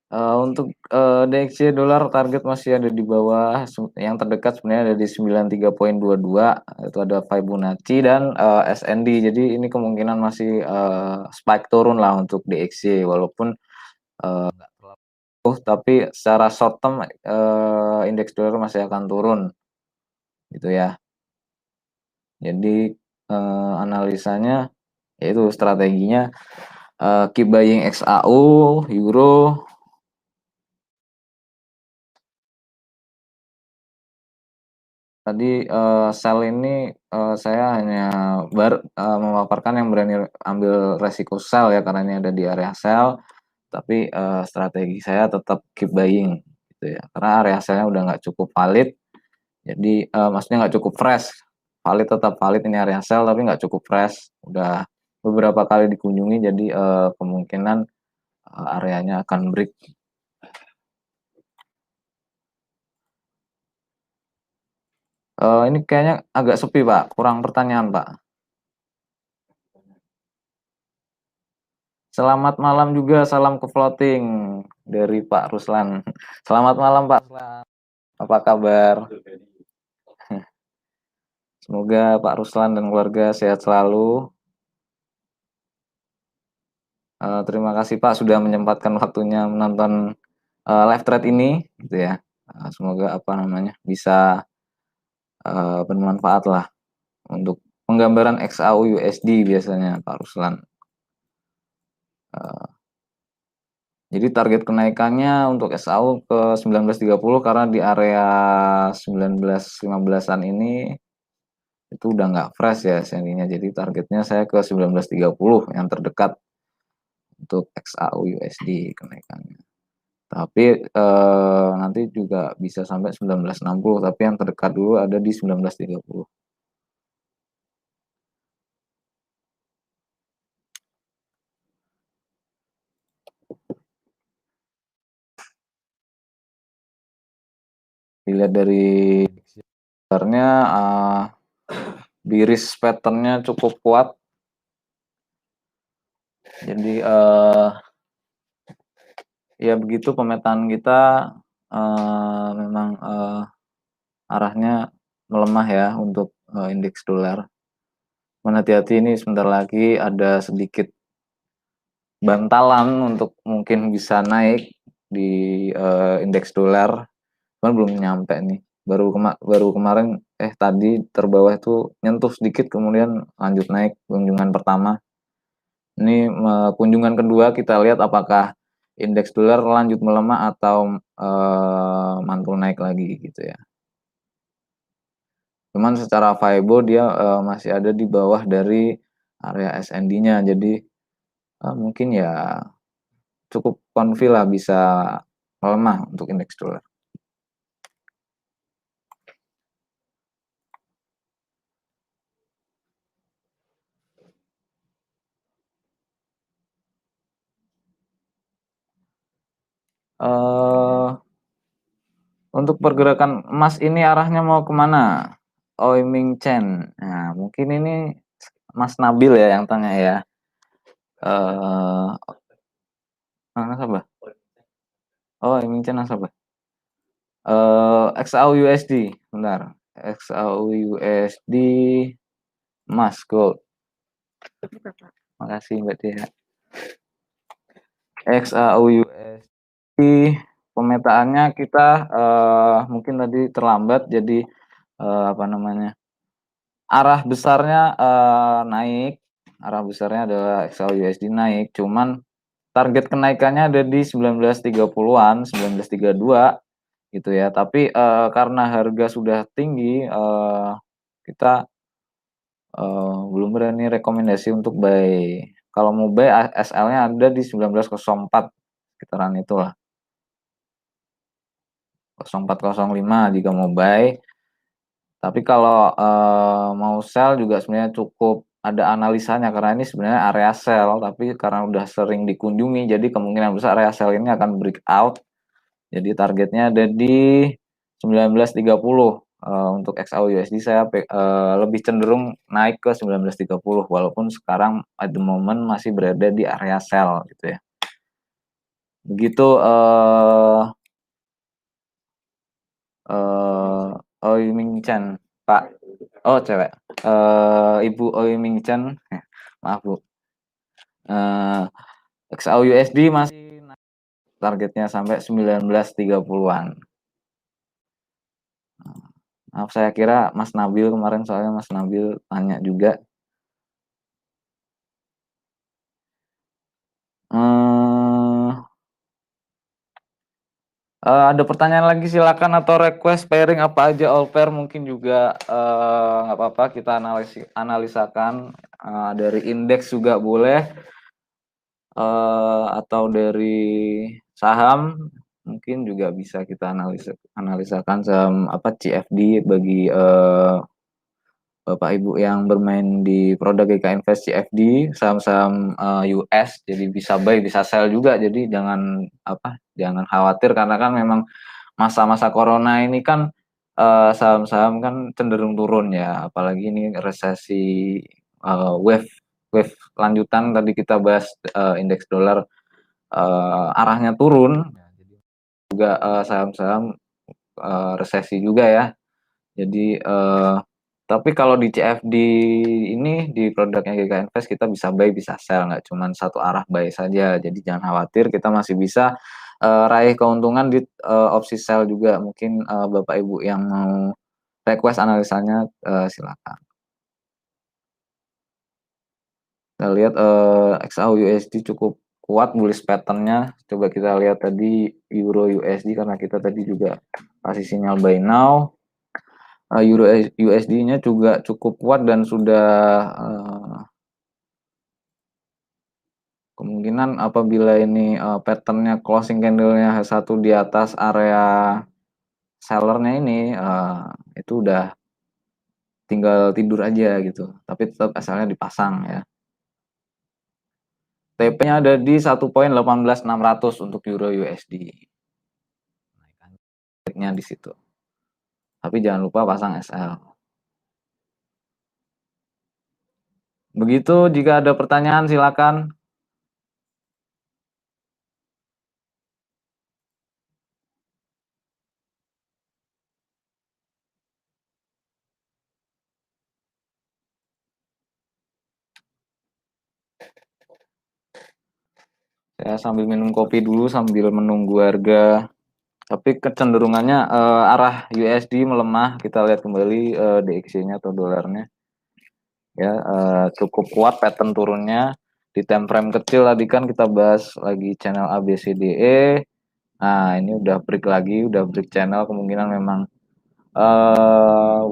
Untuk, DXY dolar target masih ada di bawah, yang terdekat sebenarnya ada di 93,22, itu ada Fibonacci dan, SND. Jadi ini kemungkinan masih, spike turun lah untuk DXY walaupun, nggak terlalu tapi secara short term, indeks dolar masih akan turun, gitu ya. Jadi, analisanya yaitu strateginya, keep buying XAU, euro. Tadi, sell ini, saya hanya memaparkan yang berani ambil resiko sell ya, karena ini ada di area sell, tapi, strategi saya tetap keep buying gitu ya, karena area sell-nya udah nggak cukup valid, jadi, maksudnya nggak cukup fresh, valid tetap valid ini area sell tapi nggak cukup fresh, udah beberapa kali dikunjungi jadi, kemungkinan, areanya akan break. Ini kayaknya agak sepi Pak, kurang pertanyaan Pak. Selamat malam juga, salam ke floating dari Pak Ruslan. Selamat malam Pak Ruslan, apa kabar? Semoga Pak Ruslan dan keluarga sehat selalu. Terima kasih Pak sudah menyempatkan waktunya menonton, live thread ini gitu ya. Semoga apa namanya, bisa, bermanfaat lah untuk penggambaran XAU USD biasanya Pak Ruslan. Eee, jadi target kenaikannya untuk XAU ke 19.30 karena di area 19.15-an ini itu udah nggak fresh ya sendinya, jadi targetnya saya ke 19.30 yang terdekat untuk XAU USD kenaikannya. Tapi, nanti juga bisa sampai 19.60 tapi yang terdekat dulu ada di 19.30. Dilihat dari sebenarnya, bearish pattern-nya cukup kuat. Jadi, ya begitu pemetaan kita, memang, arahnya melemah ya untuk, indeks dolar. Cuman hati-hati ini sebentar lagi ada sedikit bantalan untuk mungkin bisa naik di, indeks dolar, cuman belum nyampe nih. Baru kemarin tadi terbawah itu nyentuh sedikit kemudian lanjut naik kunjungan pertama. Ini, kunjungan kedua kita lihat apakah indeks dolar lanjut melemah atau, mantul naik lagi gitu ya. Cuman secara Fibo dia, masih ada di bawah dari area SND-nya jadi, mungkin ya cukup confident lah bisa melemah untuk indeks dolar. Eee, untuk pergerakan emas ini arahnya mau kemana? Oi Ming Chen. Nah, mungkin ini Mas Nabil ya yang tanya ya. Eee, nasabah? Oh, Oi Ming Chen nasabah. XAU USD, bentar. XAU USD emas gold. Makasih Mbak Tia. XAU USD pemetaannya kita, mungkin tadi terlambat jadi, apa namanya, arah besarnya, naik, arah besarnya adalah XAU USD naik, cuman target kenaikannya ada di 1930-an, 1932 gitu ya. Tapi, karena harga sudah tinggi, kita, belum berani rekomendasi untuk buy. Kalau mau buy SL-nya ada di 1904, sekitaran itulah, 0405 jika mau buy. Tapi kalau, mau sell juga sebenarnya cukup ada analisanya, karena ini sebenarnya area sell, tapi karena udah sering dikunjungi, jadi kemungkinan besar area sell ini akan breakout. Jadi targetnya ada di 1930, untuk XAU/USD saya lebih cenderung naik ke 1930, walaupun sekarang at the moment masih berada di area sell gitu ya. Begitu, Oi Ming Chen, Pak. Oh cewek, Ibu Oi Ming Chen, maaf Bu, eee, XAU/USD masih targetnya sampai 1930-an. Maaf saya kira Mas Nabil kemarin, soalnya Mas Nabil tanya juga. Eee ada pertanyaan lagi silakan, atau request pairing apa aja all pair mungkin juga, nggak apa-apa kita analisakan, dari indeks juga boleh, atau dari saham mungkin juga bisa kita analisakan saham apa, CFD bagi, Bapak Ibu yang bermain di produk GK Invest CFD, saham-saham, US, jadi bisa buy bisa sell juga. Jadi jangan apa, jangan khawatir karena kan memang masa-masa corona ini kan, saham-saham kan cenderung turun ya, apalagi ini resesi, wave wave lanjutan tadi kita bahas, indeks dolar, arahnya turun, juga, saham-saham, resesi juga ya. Jadi, tapi kalau di CFD ini, di produknya GK Invest kita bisa buy bisa sell, nggak cuman satu arah buy saja. Jadi jangan khawatir, kita masih bisa, raih keuntungan di, opsi sell juga. Mungkin, Bapak Ibu yang mau request analisanya, silakan. Kita lihat, XAU USD cukup kuat bullish pattern-nya. Coba kita lihat tadi Euro USD, karena kita tadi juga kasih sinyal buy now. Euro USD-nya juga cukup kuat dan sudah, kemungkinan apabila ini, pattern-nya closing candle-nya H1 di atas area seller-nya ini, itu udah tinggal tidur aja gitu, tapi tetap SL-nya dipasang ya. TP-nya ada di 1.18600 untuk Euro USD. Nya di situ. Tapi jangan lupa pasang SL. Begitu, jika ada pertanyaan silakan. Saya sambil minum kopi dulu sambil menunggu harga, tapi kecenderungannya, arah USD melemah. Kita lihat kembali, DXY-nya atau dolarnya. Ya, cukup kuat pattern turunnya. Di time frame kecil tadi kan kita bahas lagi channel ABCDE. Nah, ini udah break lagi, udah break channel, kemungkinan memang,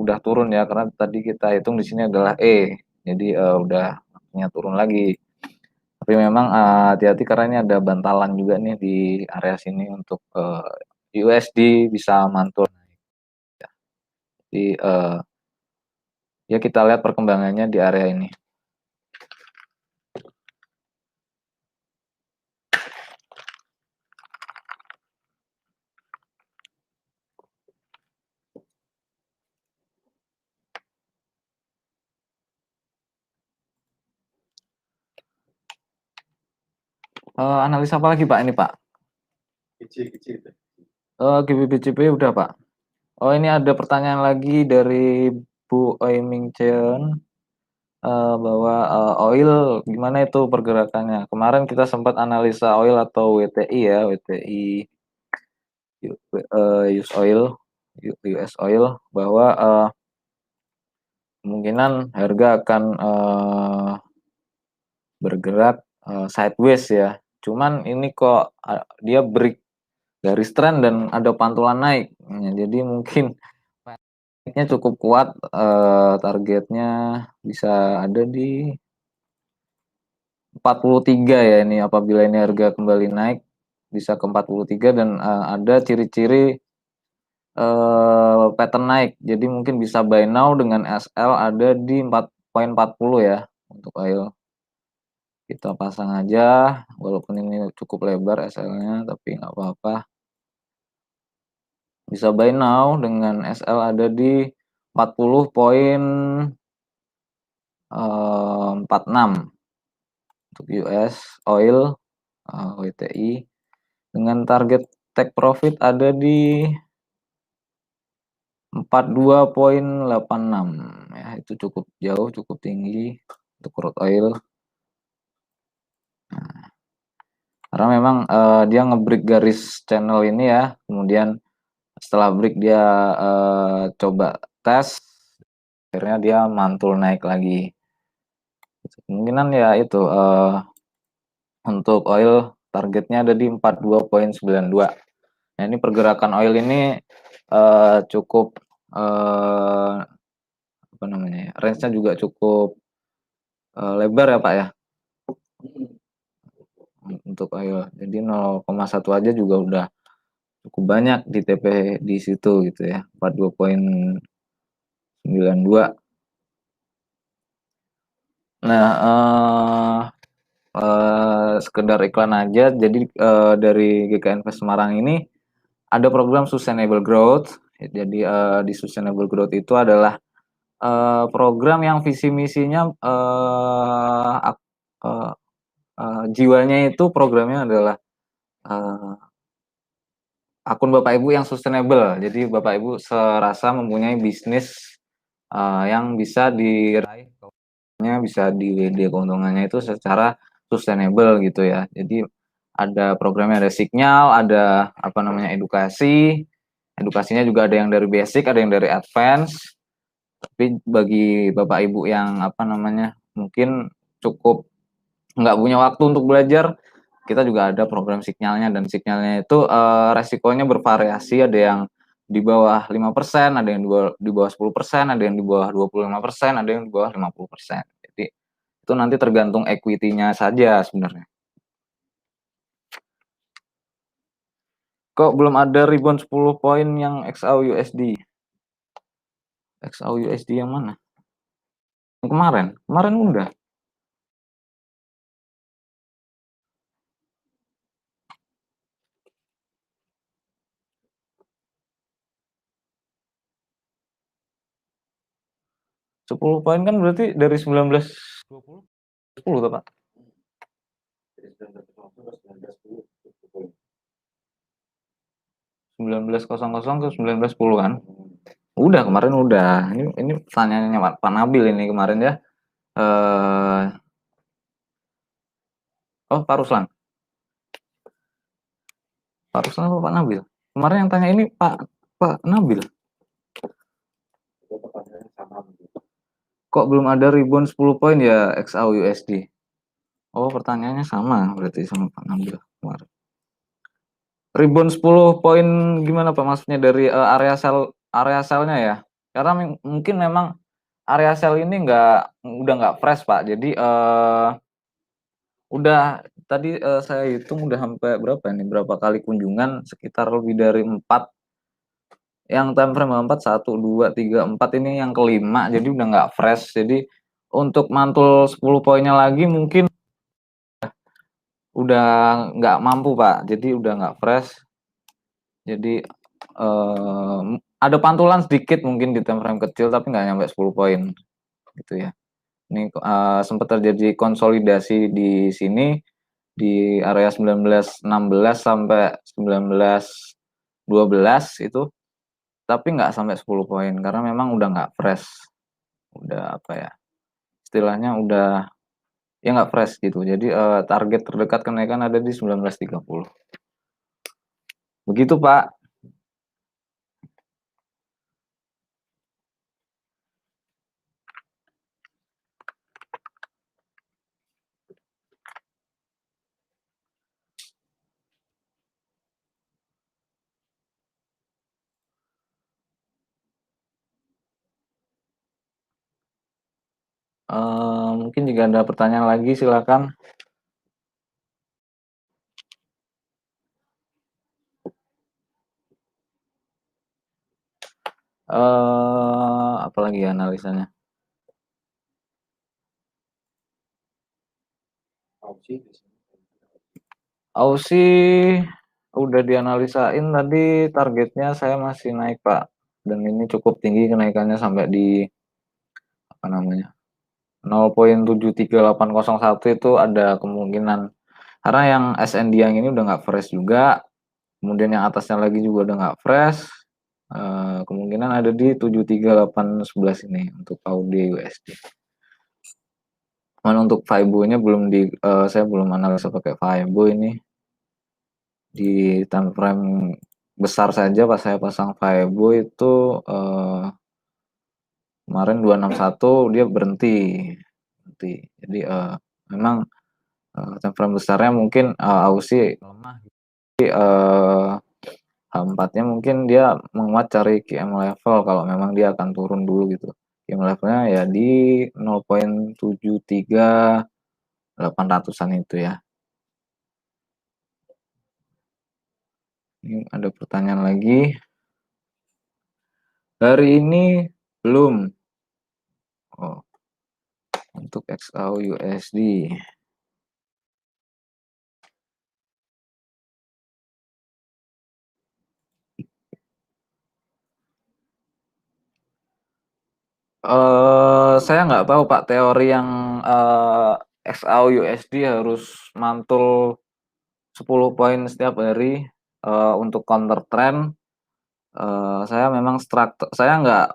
udah turun ya, karena tadi kita hitung di sini adalah E. Jadi, udah waktunya turun lagi. Tapi memang, hati-hati karena ini ada bantalan juga nih di area sini untuk, USD bisa mantul. Jadi, ya kita lihat perkembangannya di area ini. Analisa apa lagi Pak ini Pak? GBBCP udah Pak. Oh ini ada pertanyaan lagi dari Bu Oiming Cheon, bahwa, oil gimana itu pergerakannya? Kemarin kita sempat analisa oil atau WTI ya, WTI, US oil, US oil, bahwa, kemungkinan harga akan, bergerak, sideways ya, cuman ini kok dia break garis tren dan ada pantulan naik. Ya, jadi mungkin naiknya cukup kuat, targetnya bisa ada di 43 ya ini, apabila ini harga kembali naik bisa ke 43 dan ada ciri-ciri pattern naik. Jadi mungkin bisa buy now dengan SL ada di 4.40 ya untuk oil. Kita pasang aja walaupun ini cukup lebar SL-nya tapi nggak apa-apa. Bisa buy now dengan SL ada di 40.46 untuk US oil WTI dengan target take profit ada di 42.86 ya, itu cukup jauh, cukup tinggi untuk crude oil. Nah, karena memang dia nge-break garis channel ini ya, kemudian setelah break dia coba tes, akhirnya dia mantul naik lagi. Kemungkinan ya itu untuk oil targetnya ada di 42.92. Nah, ini pergerakan oil ini cukup apa namanya ya, range-nya juga cukup lebar ya Pak ya untuk oil. Jadi 0,1 aja juga udah cukup banyak di TP di situ gitu ya, 42.92. Nah, sekedar iklan aja, jadi dari GK Invest Semarang ini ada program Sustainable Growth. Jadi di Sustainable Growth itu adalah program yang visi misinya jiwanya itu programnya adalah akun Bapak Ibu yang sustainable. Jadi Bapak Ibu serasa mempunyai bisnis yang bisa diraih, bisa di keuntungannya itu secara sustainable gitu ya. Jadi ada programnya, ada signal, ada apa namanya edukasi. Edukasinya juga ada yang dari basic, ada yang dari advance. Tapi bagi Bapak Ibu yang apa namanya mungkin cukup nggak punya waktu untuk belajar, kita juga ada program signalnya dan signalnya itu resikonya bervariasi, ada yang di bawah 5%, ada yang di bawah 10%, ada yang di bawah 25%, ada yang di bawah 50%. Jadi itu nanti tergantung equity-nya saja sebenarnya. Kok belum ada rebound 10 poin yang XAUUSD? XAUUSD yang mana? Yang kemarin? Kemarin udah. 10 poin kan berarti dari 19.20 10 tuh, Pak. 19.00 ke 19.10 kan? Udah kemarin udah. Ini pertanyaannya Pak Nabil ini kemarin ya. Oh, Pak Ruslan. Pak Ruslan apa Pak Nabil? Kemarin yang tanya ini Pak Nabil. Kok belum ada rebound 10 poin ya XAUUSD? Oh, pertanyaannya sama berarti sama Pak Nabil kemarin. Rebound 10 poin gimana Pak maksudnya dari area sell-nya ya? Karena mungkin memang area sell ini udah nggak fresh Pak. Jadi udah tadi saya hitung udah sampai berapa kali kunjungan, sekitar lebih dari 4 yang time frame 4, 1, 2, 3, 4 ini yang kelima, jadi udah nggak fresh. Jadi untuk mantul 10 poinnya lagi mungkin udah nggak mampu Pak, jadi udah nggak fresh. Jadi ada pantulan sedikit mungkin di time frame kecil tapi nggak nyampe 10 poin gitu ya. Ini sempat terjadi konsolidasi di sini di area 19.16 sampai 19.12 itu, tapi nggak sampai 10 poin karena memang udah nggak fresh, udah apa ya istilahnya udah ya nggak fresh gitu. Jadi target terdekat kenaikan ada di 19.30 begitu Pak. Mungkin jika ada pertanyaan lagi silakan. Apalagi ya analisanya? Aussie udah dianalisain tadi, targetnya saya masih naik, Pak, dan ini cukup tinggi kenaikannya sampai di, apa namanya, 0,73801 itu ada kemungkinan. Karena yang SND yang ini udah nggak fresh juga, kemudian yang atasnya lagi juga udah nggak fresh, kemungkinan ada di 73811 ini untuk AUD USD. Cuman untuk Fibo-nya belum saya belum analisa pakai Fibo ini. Di time frame besar saja pas saya pasang Fibo itu, kemarin 261 dia berhenti. Jadi, memang, time frame besarnya mungkin, Aussie lemah, tapi, H4-nya mungkin dia menguat cari QM level kalau memang dia akan turun dulu gitu. QM levelnya ya di 0,73800-an itu ya. Ini ada pertanyaan lagi. Hari ini belum. Oh, untuk XAU USD. Saya nggak tahu Pak teori yang, XAU USD harus mantul 10 poin setiap hari, untuk counter trend. Saya memang saya nggak,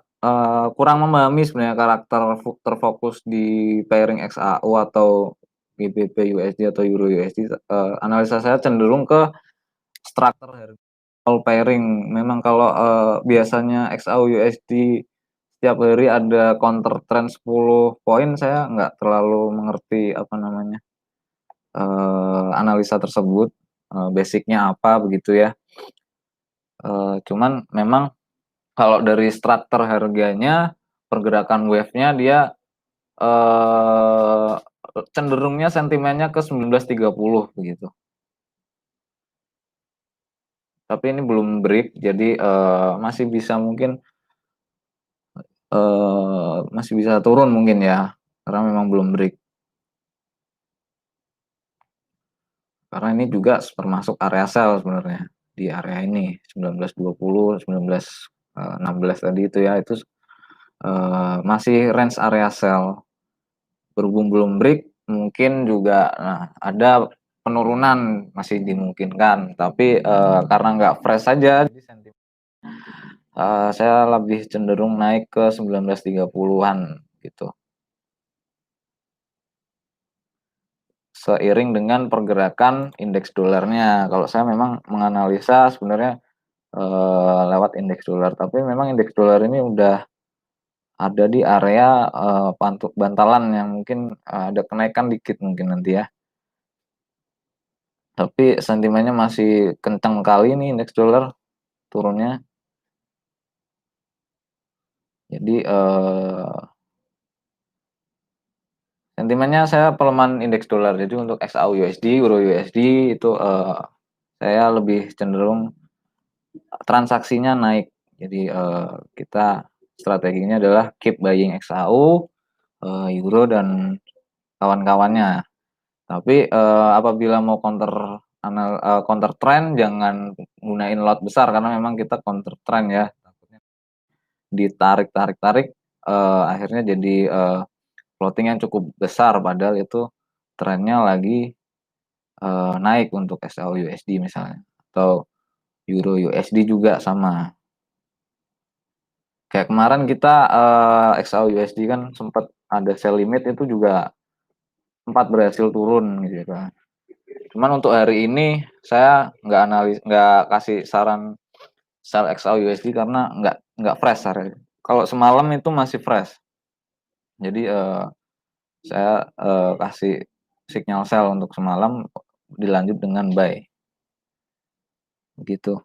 kurang memahami sebenarnya karakter terfokus di pairing XAU atau GBP USD atau Euro USD. Analisa saya cenderung ke struktur harga all pairing. Memang kalau, biasanya XAU USD setiap hari ada counter trend 10 poin, saya nggak terlalu mengerti, apa namanya, analisa tersebut, basic-nya apa begitu ya. Cuman memang kalau dari struktur harganya, pergerakan wave-nya dia, eee, cenderungnya sentimennya ke 1930 begitu. Tapi ini belum break jadi, masih bisa mungkin, masih bisa turun mungkin ya, karena memang belum break. Karena ini juga termasuk area sell sebenarnya, di area ini 1920, 16 tadi itu ya, itu, masih range area sell. Berhubung belum break, mungkin juga ada penurunan masih dimungkinkan, tapi, karena nggak fresh saja, jadi saya lebih cenderung naik ke 1930-an gitu. Seiring dengan pergerakan indeks dolarnya. Kalau saya memang menganalisa sebenarnya, lewat indeks dolar, tapi memang indeks dolar ini udah ada di area, bantalan yang mungkin, ada kenaikan dikit mungkin nanti ya. Tapi sentimennya masih kencang kali nih indeks dolar turunnya. Jadi, sentimennya saya pelemahan indeks dolar. Jadi untuk XAU USD, Euro USD itu, saya lebih cenderung transaksinya naik. Jadi, kita strateginya adalah keep buying XAU, Euro dan kawan-kawannya. Tapi, apabila mau counter trend jangan gunain lot besar karena memang kita counter trend ya. Takutnya ditarik, akhirnya jadi, floating yang cukup besar padahal itu trennya lagi, naik untuk XAU USD misalnya atau Euro USD juga sama. Kayak kemarin kita, XAU USD kan sempat ada sell limit itu juga sempat berhasil turun gitu kan. Cuman untuk hari ini saya nggak kasih saran sell XAU USD karena nggak fresh hari ini. Kalau semalam itu masih fresh. Jadi, saya, kasih sinyal sell untuk semalam, dilanjut dengan buy, begitu.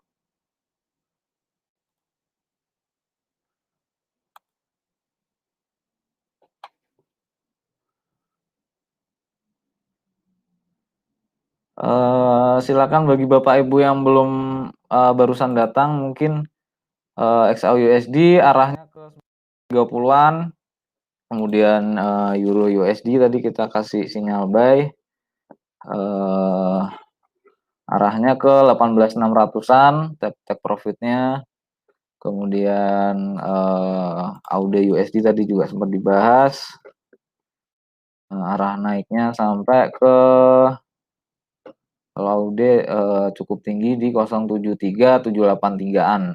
Silakan bagi Bapak Ibu yang belum barusan datang mungkin XAUUSD arahnya ke 30-an, kemudian Euro USD tadi kita kasih sinyal buy, eh, arahnya ke 18.600-an, take profitnya, kemudian AUD USD tadi juga sempat dibahas, arah naiknya sampai ke kalau AUD cukup tinggi di 073 783-an.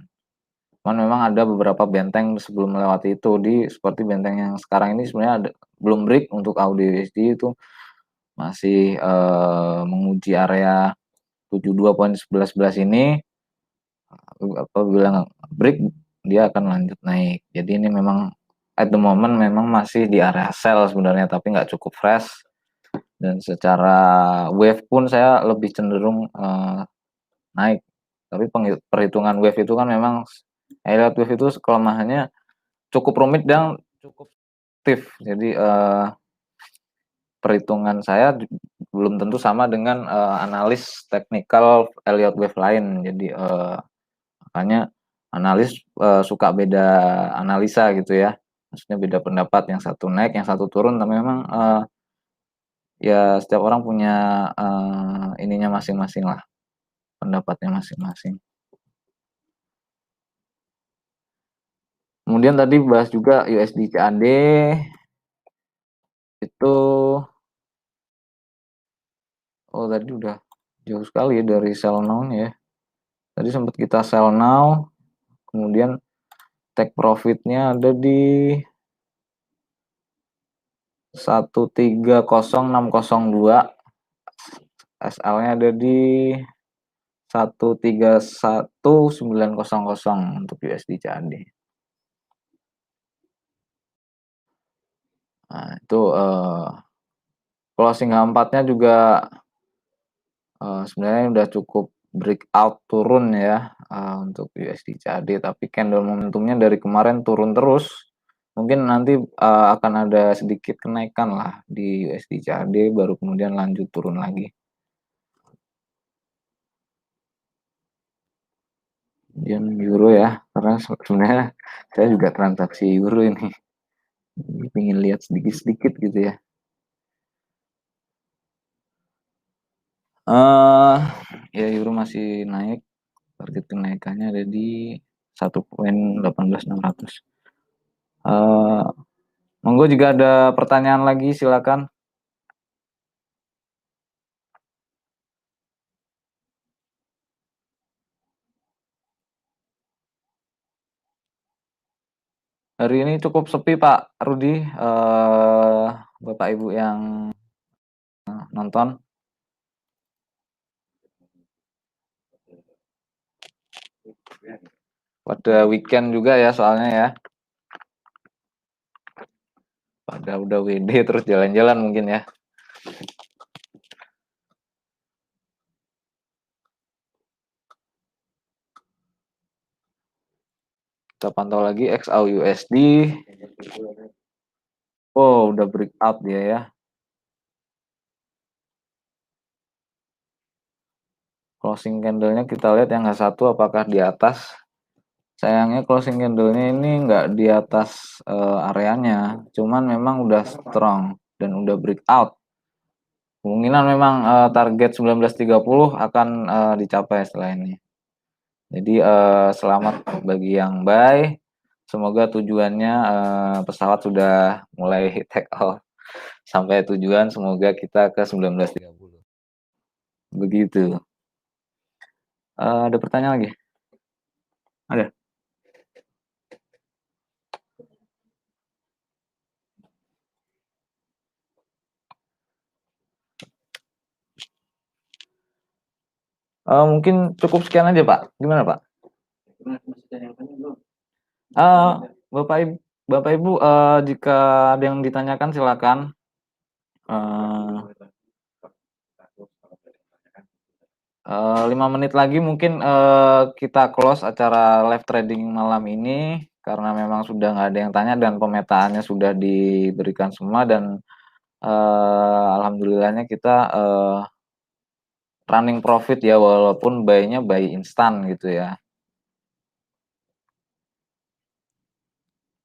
Cuman memang ada beberapa benteng sebelum melewati itu seperti benteng yang sekarang ini sebenarnya belum break untuk AUD USD itu masih menguji area 72.1111 ini. Apabila break dia akan lanjut naik. Jadi ini memang at the moment memang masih di area sell sebenarnya tapi nggak cukup fresh, dan secara wave pun saya lebih cenderung naik. Tapi perhitungan wave itu kan memang Elliott wave itu kelemahannya cukup rumit dan cukup aktif. Jadi perhitungan saya belum tentu sama dengan analis teknikal Elliott wave lain. Jadi makanya analis suka beda analisa gitu ya. Maksudnya beda pendapat, yang satu naik, yang satu turun, tapi memang ya setiap orang punya ininya masing-masing lah, pendapatnya masing-masing. Kemudian tadi bahas juga USD CAD itu, tadi udah jauh sekali ya dari sell now-nya ya. Tadi sempat kita sell now, kemudian take profitnya ada di 130602, SL-nya ada di 131900 untuk USD CAD. Nah, itu closing H4-nya juga sebenarnya udah cukup breakout turun ya untuk USD CAD, tapi candle momentumnya dari kemarin turun terus. Mungkin nanti akan ada sedikit kenaikan lah di USD CAD baru kemudian lanjut turun lagi. Kemudian euro ya, karena sebenarnya saya juga transaksi euro ini. Ingin lihat sedikit-sedikit gitu ya. Ya euro masih naik, target kenaikannya ada di 1.18600. Monggo jika ada pertanyaan lagi silakan. Hari ini cukup sepi Pak Rudi, Bapak Ibu yang nonton. Pada weekend juga ya soalnya ya. Pada udah WD terus jalan-jalan mungkin ya. Kita pantau lagi XAUUSD. Oh, udah breakout dia ya. Closing candle-nya kita lihat yang H1 apakah di atas. Sayangnya closing candle-nya ini nggak di atas areanya, cuman memang udah strong dan udah breakout. Kemungkinan memang target 1930 akan dicapai setelah ini. Jadi selamat bagi yang buy. Semoga tujuannya pesawat sudah mulai take off sampai tujuan, semoga kita ke 1930. Begitu. Ada pertanyaan lagi? Ada? Mungkin cukup sekian aja Pak. Gimana Pak? Bapak Ibu, Bapak Ibu jika ada yang ditanyakan silakan. 5 menit lagi mungkin kita close acara live trading malam ini karena memang sudah nggak ada yang tanya dan pemetaannya sudah diberikan semua, dan alhamdulillahnya kita running profit ya, walaupun buy-nya buy instan gitu ya.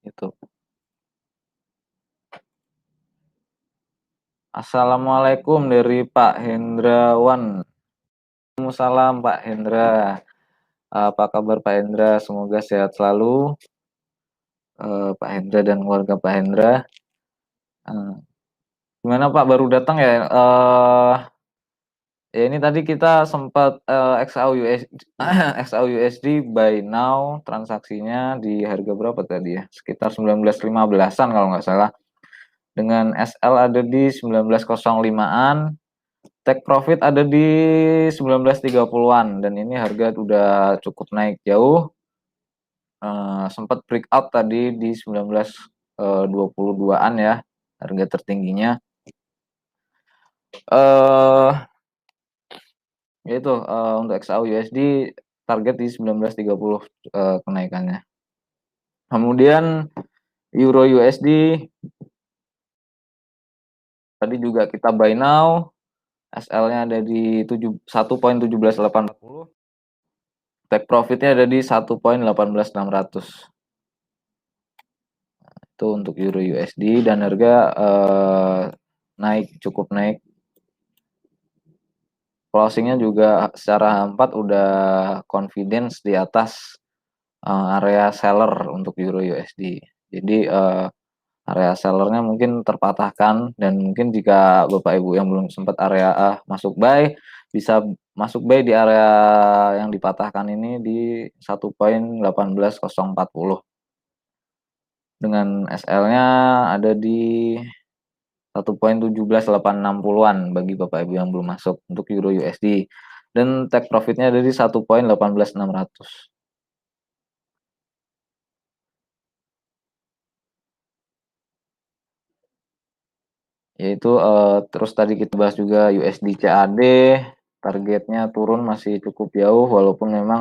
Itu. Assalamualaikum dari Pak Hendrawan. Waalaikumsalam Pak Hendra. Apa kabar Pak Hendra? Semoga sehat selalu, Pak Hendra dan keluarga Pak Hendra. Gimana Pak, baru datang ya? Ya ini tadi kita sempat XAUUSD buy now, transaksinya di harga berapa tadi ya? Sekitar 19.15-an kalau nggak salah. Dengan SL ada di 19.05-an, take profit ada di 19.30-an, dan ini harga udah cukup naik jauh. Sempat breakout tadi di 19.22-an ya, harga tertingginya. Yaitu untuk XAUUSD target di 19.30 kenaikannya. Kemudian Euro USD tadi juga kita buy now, SL-nya ada di 1.17840, take profitnya ada di 1.18600. Itu untuk Euro USD, dan harga cukup naik. Closingnya juga secara 4 udah confidence di atas area seller untuk Euro USD. Jadi area sellernya mungkin terpatahkan, dan mungkin jika Bapak Ibu yang belum sempat area masuk buy, bisa masuk buy di area yang dipatahkan ini di 1.18040. Dengan SL-nya ada di 1.17860-an bagi Bapak Ibu yang belum masuk untuk Euro USD. Dan take profitnya ada di 1.18600. Yaitu terus tadi kita bahas juga USD CAD, targetnya turun masih cukup jauh, walaupun memang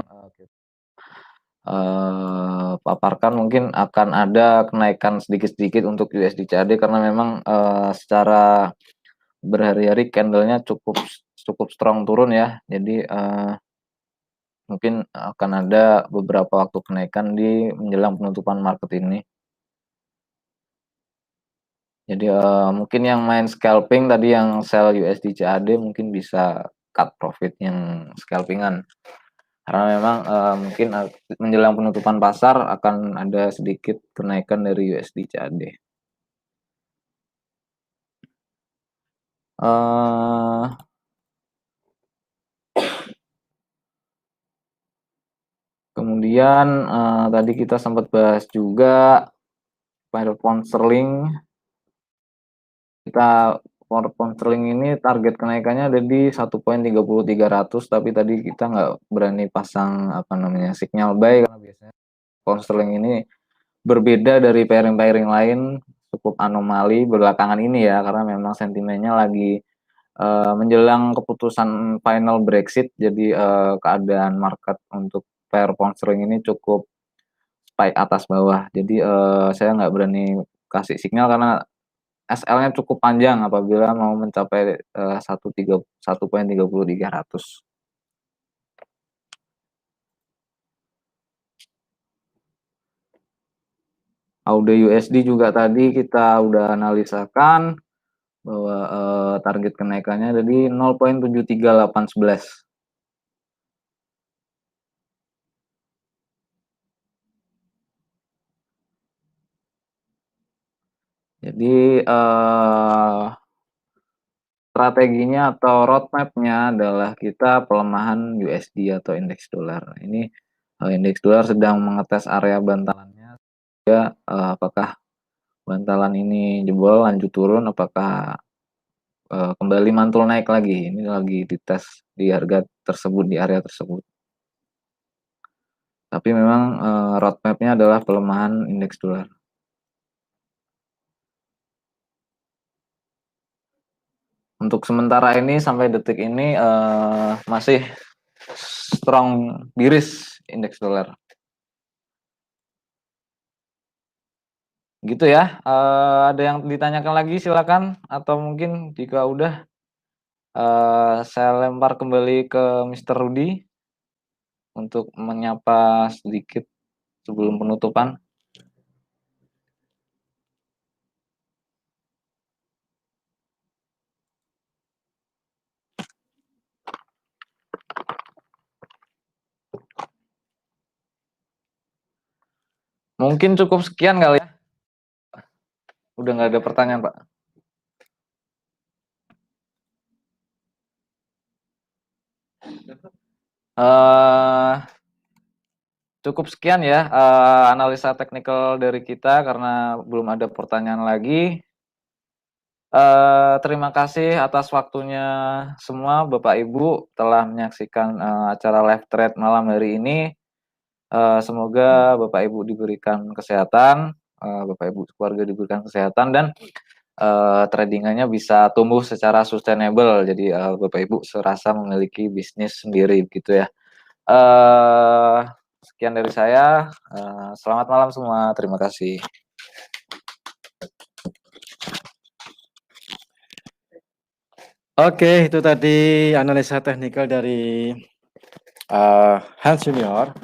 paparkan mungkin akan ada kenaikan sedikit-sedikit untuk USD CAD, karena memang secara berhari-hari candlenya cukup strong turun ya. Jadi mungkin akan ada beberapa waktu kenaikan di menjelang penutupan market ini. Jadi mungkin yang main scalping tadi, yang sell USD CAD, mungkin bisa cut profit yang scalpingan. Karena memang mungkin menjelang penutupan pasar akan ada sedikit kenaikan dari USD CAD. Kemudian tadi kita sempat bahas juga pound sterling. Pound sterling ini target kenaikannya ada di 1.30300, tapi tadi kita nggak berani pasang signal buy, karena biasanya pound sterling ini berbeda dari pairing-pairing lain, cukup anomali belakangan ini ya, karena memang sentimennya lagi menjelang keputusan final Brexit. Jadi keadaan market untuk pair pound sterling ini cukup spike atas bawah. Jadi saya nggak berani kasih signal, karena SL-nya cukup panjang apabila mau mencapai 1.30300. AUD USD juga tadi kita udah analisakan bahwa target kenaikannya ada di 0.73811. Jadi strateginya atau roadmap-nya adalah kita pelemahan USD atau indeks dolar. Ini indeks dolar sedang mengetes area bantalannya, apakah bantalan ini jebol lanjut turun, apakah kembali mantul naik lagi. Ini lagi dites di harga tersebut, di area tersebut. Tapi memang roadmap-nya adalah pelemahan indeks dolar. Untuk sementara ini sampai detik ini masih strong biris indeks dolar. Gitu ya. Ada yang ditanyakan lagi silakan, atau mungkin jika udah Saya lempar kembali ke Mister Rudy untuk menyapa sedikit sebelum penutupan. Mungkin cukup sekian kali ya. Udah nggak ada pertanyaan, Pak. Cukup sekian ya analisa teknikal dari kita karena belum ada pertanyaan lagi. Terima kasih atas waktunya semua Bapak Ibu telah menyaksikan acara live trade malam hari ini. Semoga Bapak Ibu diberikan kesehatan, Bapak Ibu keluarga diberikan kesehatan dan tradingannya bisa tumbuh secara sustainable. Jadi Bapak Ibu serasa memiliki bisnis sendiri gitu ya. Sekian dari saya. Selamat malam semua. Terima kasih. Oke, itu tadi analisa teknikal dari Hans Junior.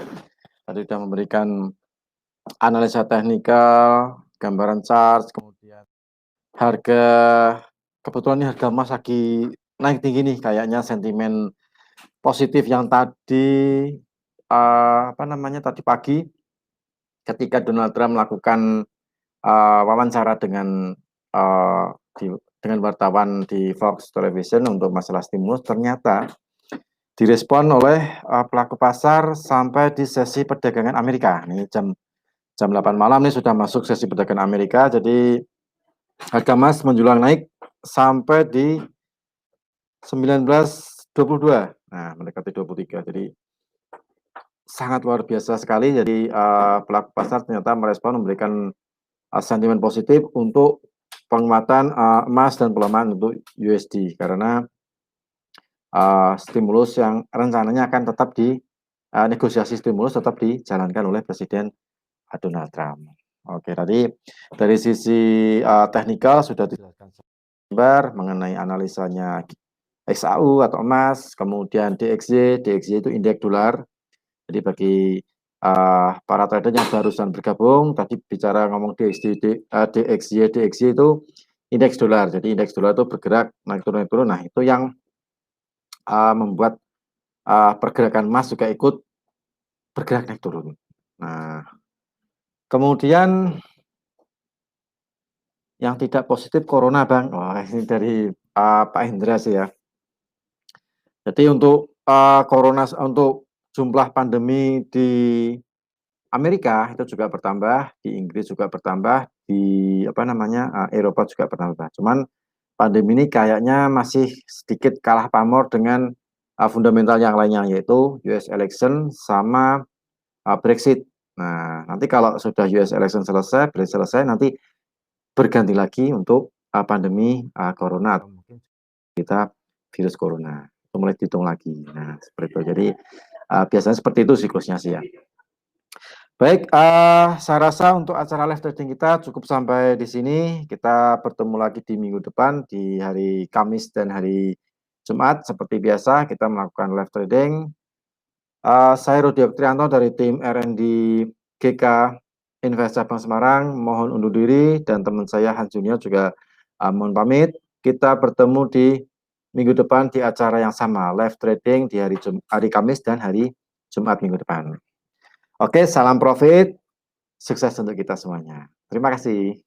Tadi sudah memberikan analisa teknikal, gambaran chart, kemudian harga, kebetulan ini harga emas lagi naik tinggi nih, kayaknya sentimen positif yang tadi tadi pagi ketika Donald Trump melakukan wawancara dengan dengan wartawan di Fox Television untuk masalah stimulus, ternyata direspon oleh pelaku pasar sampai di sesi perdagangan Amerika. Ini jam 8 malam nih sudah masuk sesi perdagangan Amerika, jadi harga emas menjulang naik sampai di 1922. Nah, mendekati 23. Jadi sangat luar biasa sekali. Jadi pelaku pasar ternyata merespon, memberikan sentimen positif untuk penguatan emas dan pelemahan untuk USD karena stimulus yang rencananya akan tetap negosiasi stimulus tetap dijalankan oleh Presiden Donald Trump. Oke, tadi dari sisi teknikal sudah dijelaskan mengenai analisanya XAU atau emas, kemudian DXY itu indeks dolar. Jadi bagi para trader yang barusan bergabung, tadi bicara ngomong DXY itu indeks dolar. Jadi indeks dolar itu bergerak naik turun. Nah, itu yang membuat pergerakan emas juga ikut bergerak naik turun. Nah, kemudian yang tidak positif corona, Bang. Wah, ini dari Pak Hendra sih ya. Jadi untuk corona, untuk jumlah pandemi di Amerika itu juga bertambah, di Inggris juga bertambah, di Eropa juga bertambah. Cuman pandemi ini kayaknya masih sedikit kalah pamor dengan fundamental yang lainnya, yaitu US election sama Brexit. Nah, nanti kalau sudah US election selesai, Brexit selesai, nanti berganti lagi untuk pandemi corona atau mungkin kita virus corona. Itu mulai dihitung lagi. Nah, seperti itu. Jadi biasanya seperti itu siklusnya sih ya. Baik, saya rasa untuk acara live trading kita cukup sampai di sini. Kita bertemu lagi di minggu depan di hari Kamis dan hari Jumat. Seperti biasa kita melakukan live trading. Saya Rudi Oktrianto dari tim R&D GK Investasi Bank Semarang. Mohon undur diri dan teman saya Hans Junior juga mohon pamit. Kita bertemu di minggu depan di acara yang sama, live trading di hari Kamis dan hari Jumat minggu depan. Oke, salam profit, sukses untuk kita semuanya. Terima kasih.